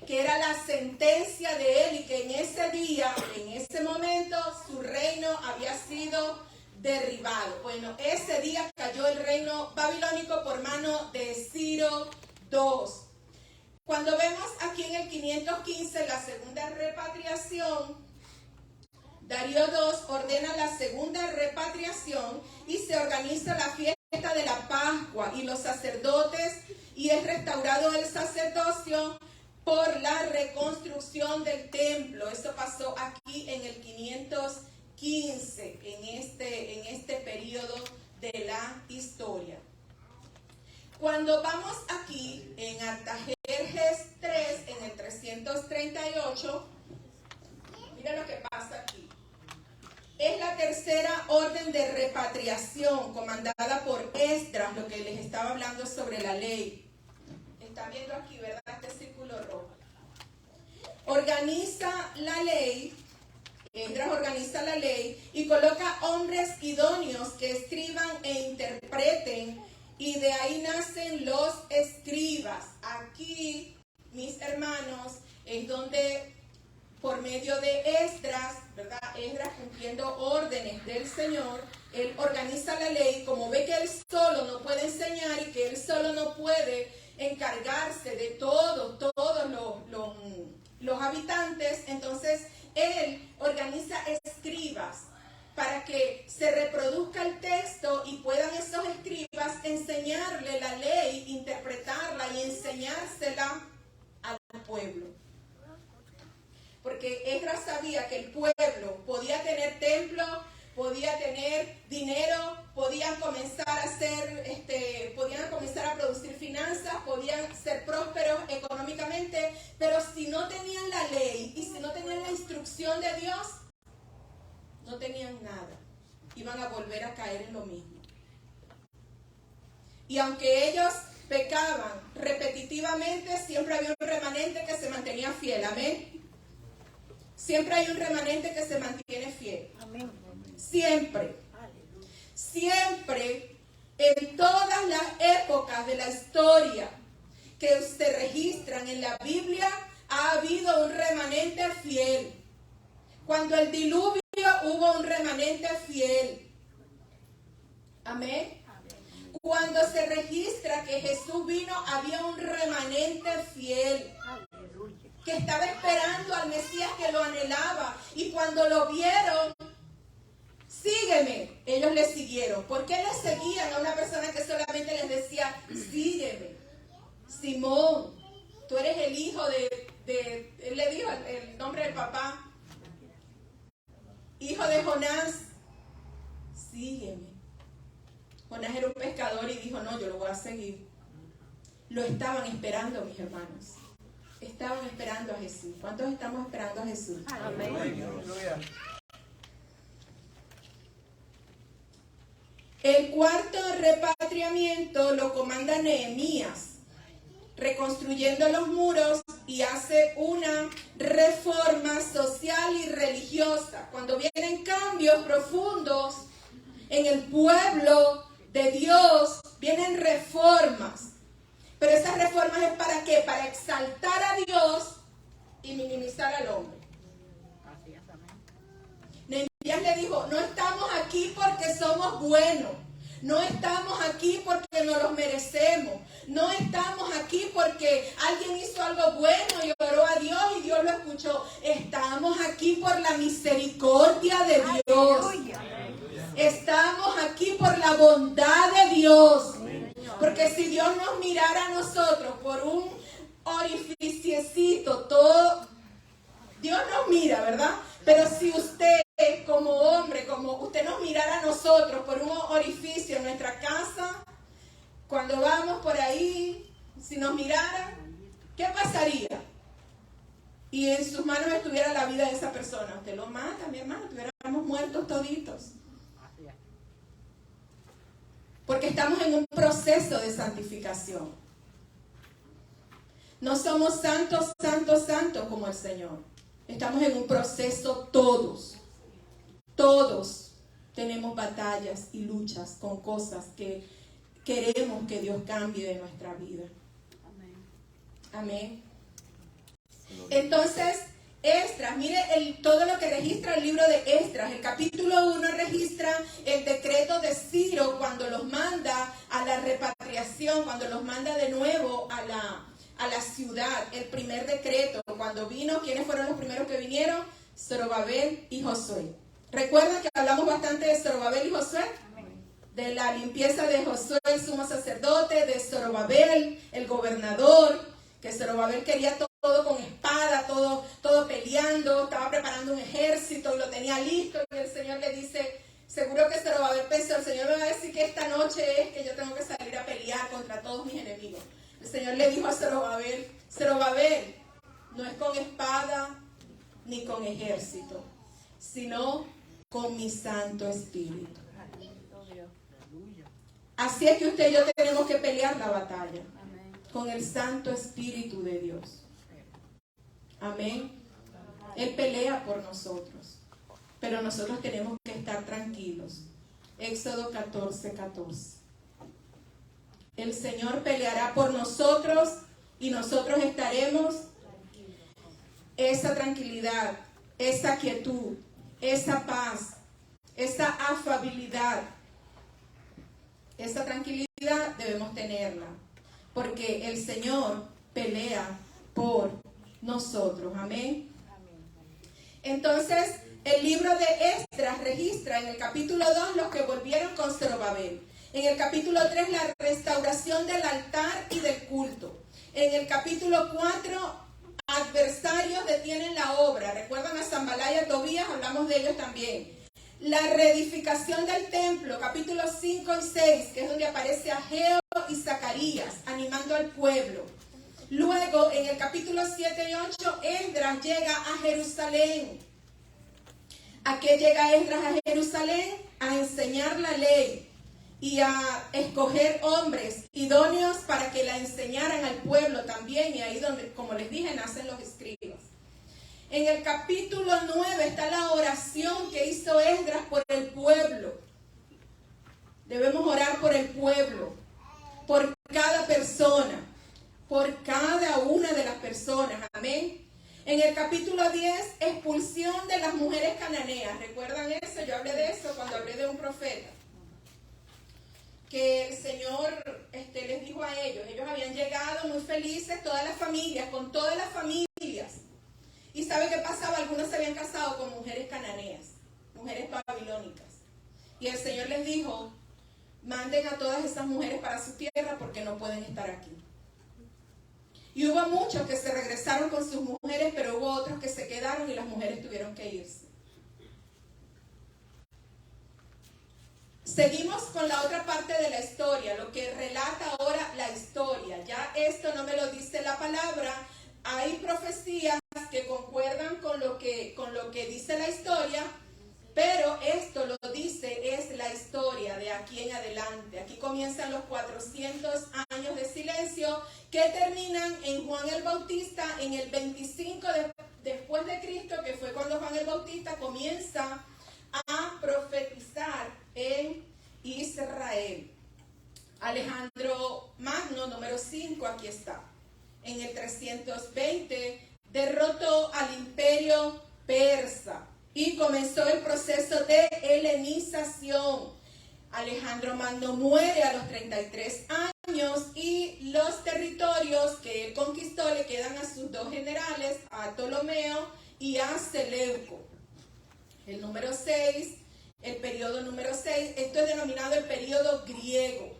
que era la sentencia de él y que en ese día, en ese momento, su reino había sido derribado. Bueno, ese día cayó el reino babilónico por mano de Ciro II. Cuando vemos aquí en el 515 la segunda repatriación, Darío II ordena la segunda repatriación y se organiza la fiesta de la Pascua y los sacerdotes, y es restaurado el sacerdocio por la reconstrucción del templo. Eso pasó aquí en el 515, en este periodo de la historia. Cuando vamos aquí en Artajerjes 3, en el 338, mira lo que pasa aquí. Es la tercera orden de repatriación comandada por Esdras, lo que les estaba hablando sobre la ley. Están viendo aquí, ¿verdad? Este círculo rojo. Organiza la ley, Esdras organiza la ley y coloca hombres idóneos que escriban e interpreten, y de ahí nacen los escribas. Aquí, mis hermanos, es donde por medio de Esdras, ¿verdad? Esdras cumpliendo órdenes del Señor, él organiza la ley. Como ve que él solo no puede enseñar y que él solo no puede encargarse de todos los habitantes, entonces él organiza escribas para que se reproduzca el texto y puedan esos escribas enseñarle la ley, interpretarla y enseñársela al pueblo. Porque Esdras sabía que el pueblo podía tener templo, podía tener dinero, podían comenzar a producir finanzas, podían ser prósperos económicamente, pero si no tenían la ley y si no tenían la instrucción de Dios, no tenían nada. Iban a volver a caer en lo mismo. Y aunque ellos pecaban repetitivamente, siempre había un remanente que se mantenía fiel. Amén. Siempre hay un remanente que se mantiene fiel. Amén. Siempre. Siempre, en todas las épocas de la historia que se registran en la Biblia, ha habido un remanente fiel. Cuando el diluvio hubo un remanente fiel. Amén. Cuando se registra que Jesús vino, había un remanente fiel que estaba esperando al Mesías, que lo anhelaba, y cuando lo vieron, sígueme, ellos le siguieron. ¿Por qué le seguían a una persona que solamente les decía, sígueme? Simón, tú eres el hijo él le dijo el nombre del papá, hijo de Jonás, sígueme. Jonás era un pescador y dijo, no, yo lo voy a seguir. Lo estaban esperando, mis hermanos. Estaban esperando a Jesús. ¿Cuántos estamos esperando a Jesús? Amén. El cuarto repatriamiento lo comanda Nehemías, reconstruyendo los muros, y hace una reforma social y religiosa. Cuando vienen cambios profundos en el pueblo de Dios, vienen reformas. Pero esas reformas es ¿para qué? Para exaltar a Dios y minimizar al hombre. Nehemías le dijo, no estamos aquí porque somos buenos. No estamos aquí porque nos los merecemos. No estamos aquí porque alguien hizo algo bueno y oró a Dios y Dios lo escuchó. Estamos aquí por la misericordia de Dios. Estamos aquí por la bondad de Dios. Porque si Dios nos mirara a nosotros por un orificiecito, todo, Dios nos mira, ¿verdad? Pero si usted como hombre, como usted nos mirara a nosotros por un orificio en nuestra casa, cuando vamos por ahí, si nos mirara, ¿qué pasaría? y en sus manos estuviera la vida de esa persona, usted lo mata, mi hermano, estuviéramos muertos toditos. Porque estamos en un proceso de santificación. No somos santos, santos, santos como el Señor. Estamos en un proceso todos. Todos tenemos batallas y luchas con cosas que queremos que Dios cambie de nuestra vida. Amén. Entonces, Esdras, mire todo lo que registra el libro de Esdras. El capítulo 1 registra el decreto de Ciro cuando los manda a la repatriación, cuando los manda de nuevo a la ciudad. El primer decreto, cuando vino, ¿quiénes fueron los primeros que vinieron? Zorobabel y Josué. ¿Recuerdan que hablamos bastante de Zorobabel y Josué? De la limpieza de Josué, el sumo sacerdote, de Zorobabel, el gobernador, que Zorobabel quería todo con espada, todo peleando, estaba preparando un ejército y lo tenía listo, y el Señor le dice, seguro que Zorobabel pensó, el Señor me va a decir que esta noche es que yo tengo que salir a pelear contra todos mis enemigos. El Señor le dijo a Zorobabel, Zorobabel, no es con espada ni con ejército, sino con mi Santo Espíritu. Así es que usted y yo tenemos que pelear la batalla con el Santo Espíritu de Dios. Amén. Él pelea por nosotros, pero nosotros tenemos que estar tranquilos. Éxodo 14:14. El Señor peleará por nosotros y nosotros estaremos. Esa tranquilidad, esa quietud, esa paz, esa afabilidad, esa tranquilidad debemos tenerla, porque el Señor pelea por nosotros. Amén. Entonces, el libro de Esdras registra en el capítulo 2 los que volvieron con Zorobabel. En el capítulo 3 la restauración del altar y del culto. En el capítulo 4 adversarios detienen la obra. ¿Recuerdan a Sanballat y a Tobías? Hablamos de ellos también. La reedificación del templo, capítulos 5 y 6, que es donde aparece Ageo y Zacarías animando al pueblo. Luego, en el capítulo 7 y 8, Esdras llega a Jerusalén. ¿A qué llega Esdras a Jerusalén? A enseñar la ley y a escoger hombres idóneos para que la enseñaran al pueblo también. Y ahí donde, como les dije, nacen los escribas. En el capítulo 9 está la oración que hizo Esdras por el pueblo. Debemos orar por el pueblo, por cada persona, por cada una de las personas. Amén. En el capítulo 10, expulsión de las mujeres cananeas. ¿Recuerdan eso? Yo hablé de eso cuando hablé de un profeta. Que el Señor les dijo a ellos. Ellos habían llegado muy felices, todas las familias, con todas las familias. ¿Y sabe qué pasaba? Algunos se habían casado con mujeres cananeas, mujeres babilónicas. Y el Señor les dijo, manden a todas esas mujeres para su tierra porque no pueden estar aquí. Y hubo muchos que se regresaron con sus mujeres, pero hubo otros que se quedaron y las mujeres tuvieron que irse. Seguimos con la otra parte de la historia, lo que relata ahora la historia. Ya esto no me lo dice la palabra, hay profecías que concuerdan con lo que dice la historia, pero esto lo dice, es la historia de aquí en adelante. Aquí comienzan los 400 años de silencio que terminan en Juan el Bautista en el 25 después de Cristo, que fue cuando Juan el Bautista comienza a profetizar en Israel. Alejandro Magno, número 5, aquí está. En el 320 derrotó al imperio persa y comenzó el proceso de helenización. Alejandro Magno muere a los 33 años y los territorios que él conquistó le quedan a sus dos generales, a Ptolomeo y a Seleuco. El número 6, el periodo número 6, esto es denominado el periodo griego.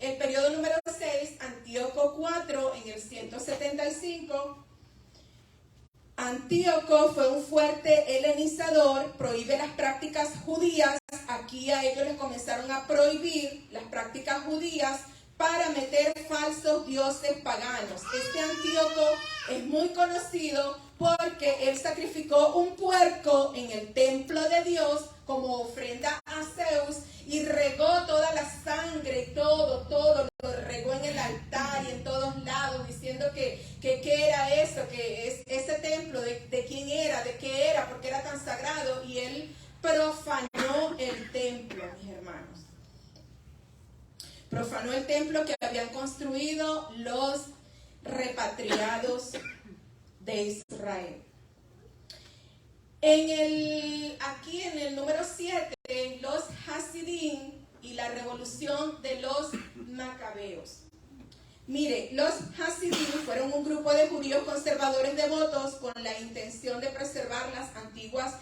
El periodo número 6, Antíoco IV, en el 175. Antíoco fue un fuerte helenizador, prohíbe las prácticas judías. Aquí a ellos les comenzaron a prohibir las prácticas judías para meter falsos dioses paganos. Este Antíoco es muy conocido porque él sacrificó un puerco en el templo de Dios como ofrenda a Zeus y regó toda la sangre, todo lo regó en el altar y en todos lados, diciendo que qué era eso, que es ese templo, de quién era, de qué era, porque era tan sagrado, y él profanó el templo, mis hermanos. Profanó el templo que habían construido los repatriados de Israel. Aquí en el número 7, los Hasidim y la revolución de los Macabeos. Mire, los Hasidim fueron un grupo de judíos conservadores devotos con la intención de preservar las antiguas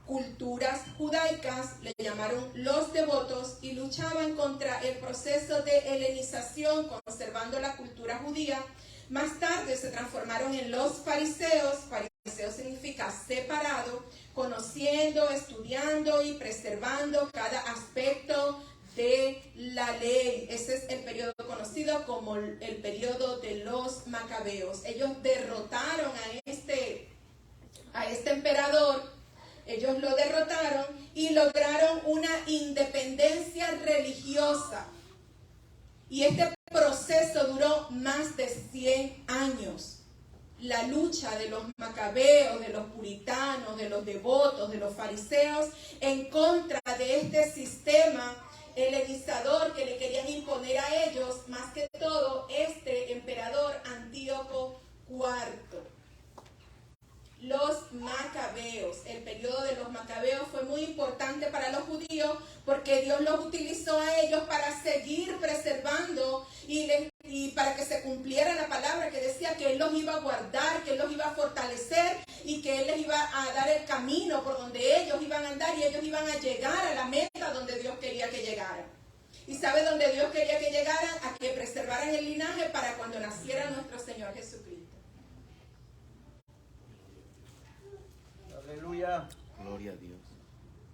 culturas judaicas, le llamaron los devotos, y luchaban contra el proceso de helenización, conservando la cultura judía. Más tarde se transformaron en los fariseos. Fariseo significa separado, conociendo, estudiando y preservando cada aspecto de la ley. Ese es el periodo conocido como el periodo de los Macabeos. Ellos derrotaron a este emperador. Ellos lo derrotaron y lograron una independencia religiosa. Y este proceso duró más de 100 años. La lucha de los macabeos, de los puritanos, de los devotos, de los fariseos, en contra de este sistema helenizador que le querían imponer a ellos, más que todo este emperador Antíoco IV. Los macabeos, el periodo de los macabeos fue muy importante para los judíos porque Dios los utilizó a ellos para seguir preservando y para que se cumpliera la palabra que decía que Él los iba a guardar, que Él los iba a fortalecer y que Él les iba a dar el camino por donde ellos iban a andar y ellos iban a llegar a la meta donde Dios quería que llegaran. ¿Y sabe dónde Dios quería que llegaran? A que preservaran el linaje para cuando naciera nuestro Señor Jesucristo. Aleluya. Gloria a Dios.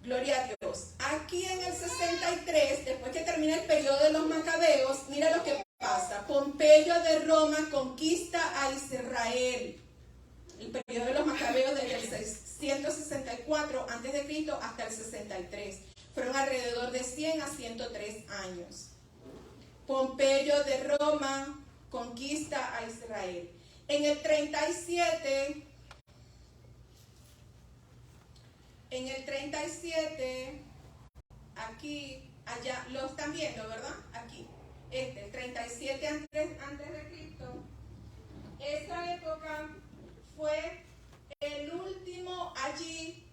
Gloria a Dios. Aquí en el 63, después que termina el periodo de los macabeos, mira lo que pasa. Pompeyo de Roma conquista a Israel. El periodo de los macabeos desde el 664 a.C. hasta el 63. Fueron alrededor de 100 a 103 años. Pompeyo de Roma conquista a Israel. En el 37... aquí, allá, lo están viendo, ¿verdad? Aquí, el 37 antes de Cristo. Esa época fue el último, allí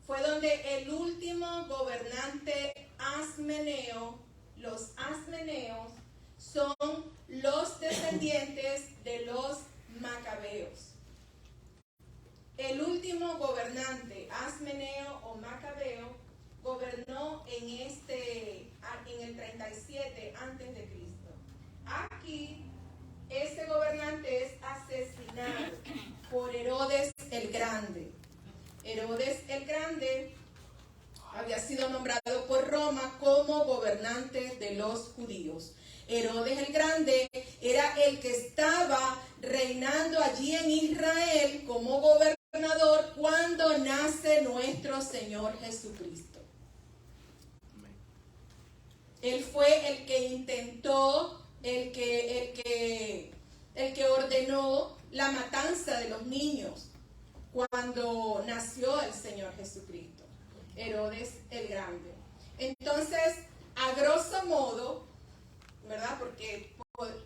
fue donde el último gobernante Asmeneo, los Asmeneos son los descendientes de los Macabeos. El último gobernante, Asmeneo o Macabeo, gobernó en el 37 antes de Cristo. Aquí, este gobernante es asesinado por Herodes el Grande. Herodes el Grande había sido nombrado por Roma como gobernante de los judíos. Herodes el Grande era el que estaba reinando allí en Israel como gobernador cuando nace nuestro Señor Jesucristo. Él fue el que intentó, el que ordenó la matanza de los niños cuando nació el Señor Jesucristo, Herodes el Grande. Entonces, a grosso modo, ¿verdad? Porque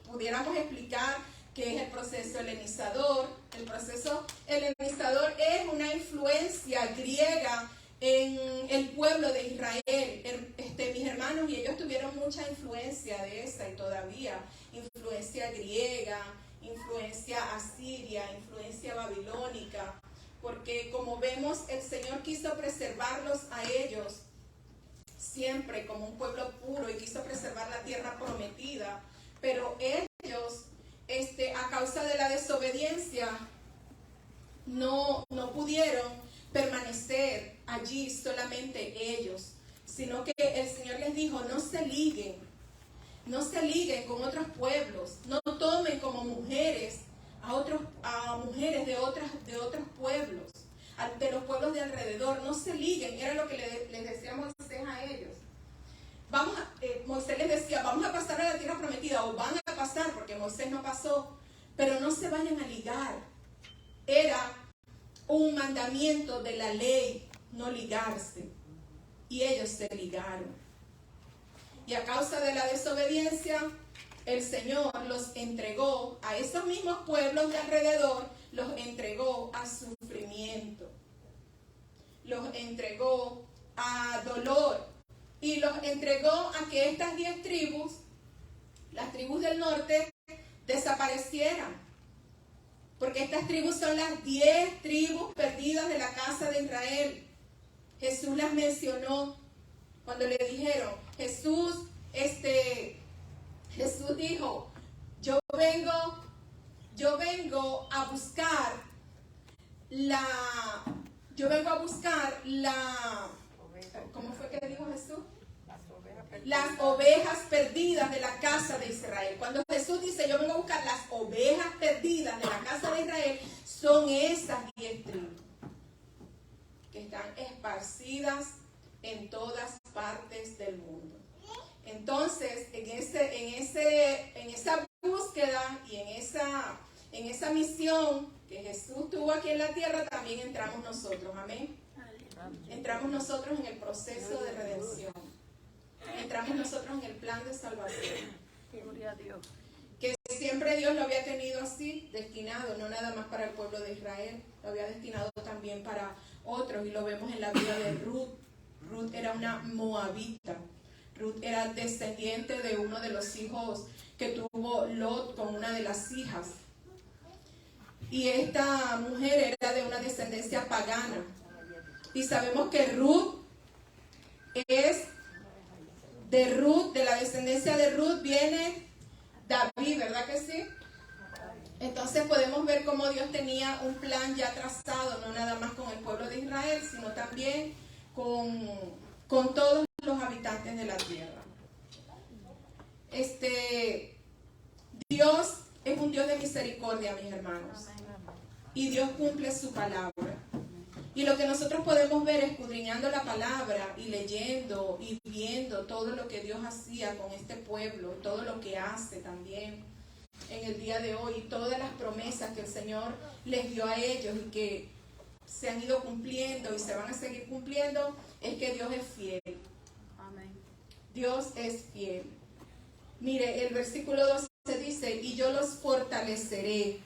pudiéramos explicar qué es el proceso helenizador. El proceso helenizador es una influencia griega en el pueblo de Israel. Mis hermanos y ellos tuvieron mucha influencia de esa y todavía. Influencia griega, influencia asiria, influencia babilónica. Porque como vemos, el Señor quiso preservarlos a ellos siempre como un pueblo puro y quiso preservar la tierra prometida, pero ellos, a causa de la desobediencia, no pudieron permanecer allí solamente ellos, sino que el Señor les dijo, no se liguen, no se liguen con otros pueblos, no tomen como mujeres a mujeres de otros pueblos, de los pueblos de alrededor, no se liguen. Era lo que les decía Moisés a ellos. Moisés les decía, vamos a pasar a la tierra prometida, o van a pasar, porque Moisés no pasó, pero no se vayan a ligar. Era un mandamiento de la ley, no ligarse, y ellos se ligaron. Y a causa de la desobediencia, el Señor los entregó a esos mismos pueblos de alrededor, los entregó a sufrimiento, los entregó a dolor y los entregó a que estas 10 tribus, las tribus del norte, desaparecieran. Porque estas tribus son las 10 tribus perdidas de la casa de Israel. Jesús las mencionó cuando le dijeron, Jesús dijo, yo vengo a buscar ¿cómo fue que dijo Jesús? Las ovejas perdidas de la casa de Israel. Cuando Jesús dice, yo vengo a buscar las ovejas perdidas de la casa de Israel, son esas 10 tribus que están esparcidas en todas partes del mundo. Entonces, en esa búsqueda y en esa misión que Jesús tuvo aquí en la tierra, también entramos nosotros. Amén. Entramos nosotros en el proceso de redención. Entramos nosotros en el plan de salvación. Gloria a Dios. Que siempre Dios lo había tenido así, destinado, no nada más para el pueblo de Israel, lo había destinado también para otros, y lo vemos en la vida de Ruth. Ruth era una moabita. Ruth era descendiente de uno de los hijos que tuvo Lot con una de las hijas. Y esta mujer era de una descendencia pagana. Y sabemos que Ruth es de la descendencia de Ruth viene David, ¿verdad que sí? Entonces podemos ver cómo Dios tenía un plan ya trazado, no nada más con el pueblo de Israel, sino también con todos los habitantes de la tierra. Dios es un Dios de misericordia, mis hermanos, y Dios cumple su palabra. Y lo que nosotros podemos ver escudriñando la palabra y leyendo y viendo todo lo que Dios hacía con este pueblo, todo lo que hace también en el día de hoy, todas las promesas que el Señor les dio a ellos y que se han ido cumpliendo y se van a seguir cumpliendo, es que Dios es fiel. Amén. Dios es fiel. Mire, el versículo 12 dice, y yo los fortaleceré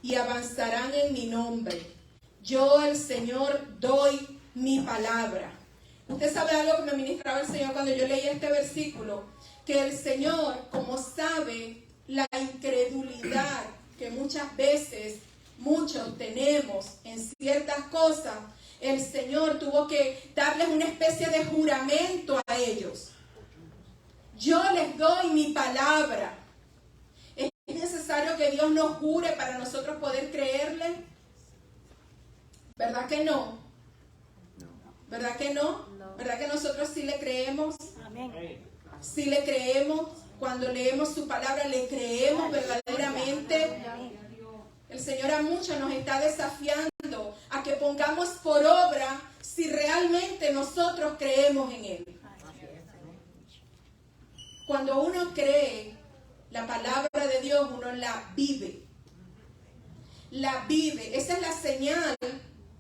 y avanzarán en mi nombre. Yo, el Señor, doy mi palabra. Usted sabe algo que me ministraba el Señor cuando yo leía este versículo, que el Señor, como sabe la incredulidad que muchas veces muchos tenemos en ciertas cosas, el Señor tuvo que darles una especie de juramento a ellos. Yo les doy mi palabra. ¿Es necesario que Dios nos jure para nosotros poder creerle? ¿Verdad que no? ¿Verdad que no? ¿Verdad que nosotros sí le creemos? Amén. Sí le creemos. Cuando leemos su palabra, le creemos verdaderamente. El Señor a muchos nos está desafiando a que pongamos por obra si realmente nosotros creemos en Él. Cuando uno cree la palabra de Dios, uno la vive. La vive. Esa es la señal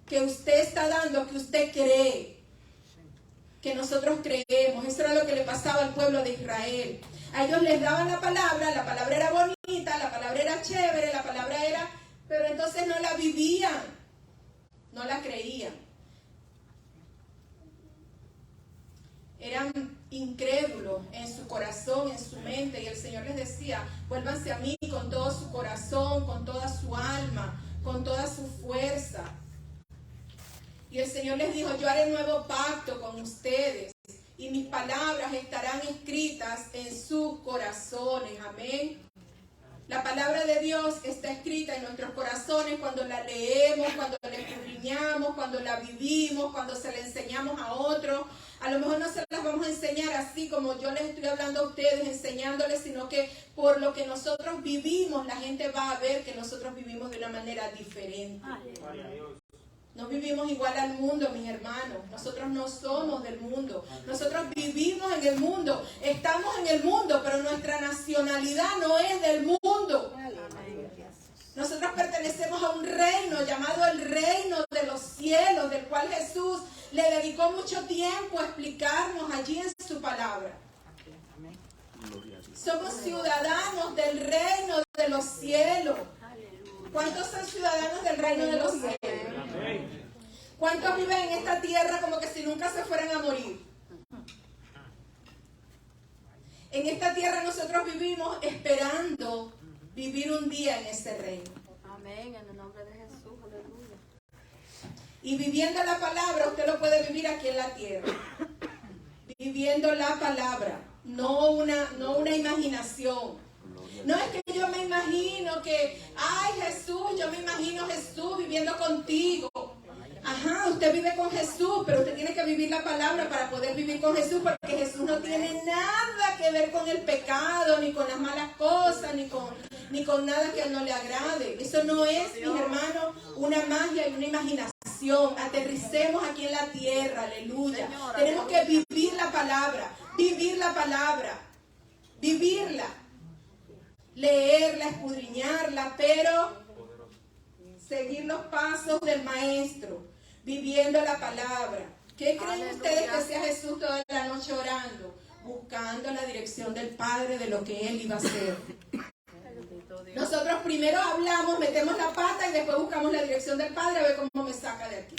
que usted está dando, que usted cree. Que nosotros creemos. Eso era lo que le pasaba al pueblo de Israel. A ellos les daban la palabra era bonita, la palabra era chévere, la palabra era... Pero entonces no la vivían, no la creían. Eran incrédulos en su corazón, en su mente, y el Señor les decía, vuélvanse a mí con todo su corazón, con toda su alma, con toda su fuerza. Y el Señor les dijo, yo haré nuevo pacto con ustedes, y mis palabras estarán escritas en sus corazones. Amén. La palabra de Dios está escrita en nuestros corazones cuando la leemos, cuando la escudriñamos, cuando la vivimos, cuando se la enseñamos a otros. A lo mejor no se las vamos a enseñar así como yo les estoy hablando a ustedes, enseñándoles, sino que por lo que nosotros vivimos, la gente va a ver que nosotros vivimos de una manera diferente. No vivimos igual al mundo, mis hermanos. Nosotros no somos del mundo. Nosotros vivimos en el mundo. Estamos en el mundo, pero nuestra nacionalidad no es del mundo. Nosotros pertenecemos a un reino llamado el reino de los cielos, del cual Jesús le dedicó mucho tiempo a explicarnos allí en su palabra. Somos ciudadanos del reino de los cielos. ¿Cuántos son ciudadanos del reino de los cielos? ¿Cuántos viven en esta tierra como que si nunca se fueran a morir? En esta tierra nosotros vivimos esperando vivir un día en ese reino. Amén, en el nombre de Jesús, aleluya. Y viviendo la palabra, usted lo puede vivir aquí en la tierra. Viviendo la palabra, no una imaginación. No es que yo me imagino que, ay Jesús, yo me imagino Jesús viviendo contigo. Ajá, usted vive con Jesús, pero usted tiene que vivir la palabra para poder vivir con Jesús, porque Jesús no tiene nada que ver con el pecado, ni con las malas cosas, ni con nada que a él no le agrade. Eso no es, mis hermanos, una magia y una imaginación. Aterricemos aquí en la tierra, aleluya. Tenemos que vivir la palabra, vivirla, leerla, escudriñarla, pero seguir los pasos del Maestro, viviendo la palabra. ¿Qué creen ustedes que hacía Jesús toda la noche orando? Buscando la dirección del Padre de lo que Él iba a hacer. Nosotros primero hablamos, metemos la pata y después buscamos la dirección del Padre a ver cómo me saca de aquí.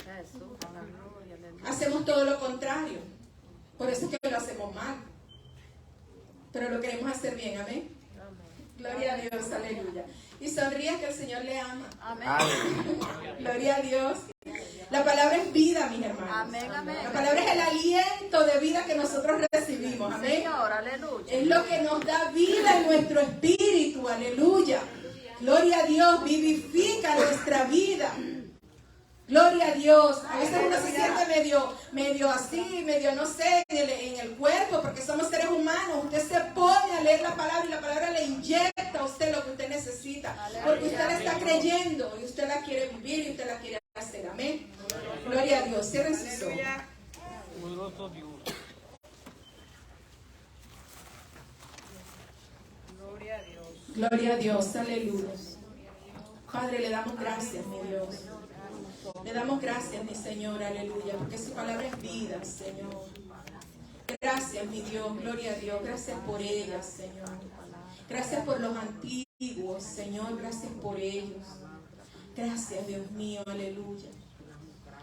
Hacemos todo lo contrario. Por eso es que lo hacemos mal. Pero lo queremos hacer bien, amén. Gloria a Dios, aleluya. Y sonríe que el Señor le ama. Amén. Gloria a Dios. La palabra es vida, mis hermanos. Amén, amén. La palabra es el aliento de vida que nosotros recibimos. Amén. Señor, aleluya. Es lo que nos da vida en nuestro espíritu. Aleluya. Gloria a Dios. Vivifica nuestra vida. Gloria a Dios. A veces uno se siente medio así, medio no sé, en el cuerpo, porque somos seres humanos. Usted se pone a leer la palabra y la palabra le inyecta a usted lo que usted necesita. Porque usted la está creyendo y usted la quiere vivir y usted la quiere hacer. Amén. Gloria a Dios. Cierren sus ojos. Gloria a Dios. Aleluya. Padre, le damos gracias, mi Dios. Le damos gracias, mi Señor, aleluya, porque su palabra es vida, Señor. Gracias, mi Dios, gloria a Dios. Gracias por ella, Señor. Gracias por los antiguos, Señor. Gracias por ellos. Gracias, Dios mío, aleluya.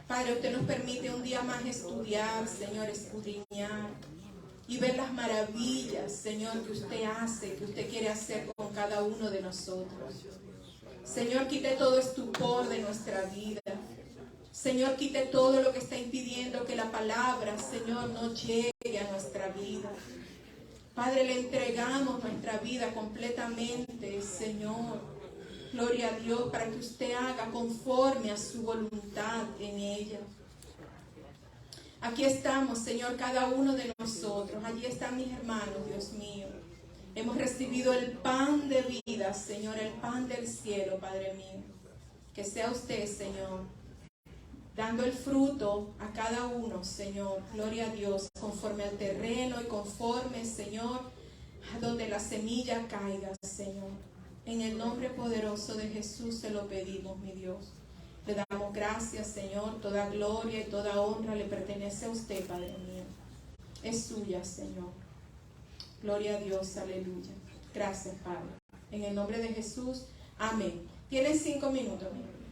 Padre, usted nos permite un día más estudiar, Señor, escudriñar y ver las maravillas, Señor, que usted hace, que usted quiere hacer con cada uno de nosotros. Señor, quite todo estupor de nuestra vida. Señor, quite todo lo que está impidiendo que la palabra, Señor, no llegue a nuestra vida. Padre, le entregamos nuestra vida completamente, Señor. Gloria a Dios, para que usted haga conforme a su voluntad en ella. Aquí estamos, Señor, cada uno de nosotros. Allí están mis hermanos, Dios mío. Hemos recibido el pan de vida, Señor, el pan del cielo, Padre mío. Que sea usted, Señor, dando el fruto a cada uno, Señor. Gloria a Dios, conforme al terreno y conforme, Señor, a donde la semilla caiga, Señor. En el nombre poderoso de Jesús se lo pedimos, mi Dios. Le damos gracias, Señor. Toda gloria y toda honra le pertenece a usted, Padre mío. Es suya, Señor. Gloria a Dios, aleluya. Gracias, Padre. En el nombre de Jesús, amén. Tienen 5 minutos, mi hermano.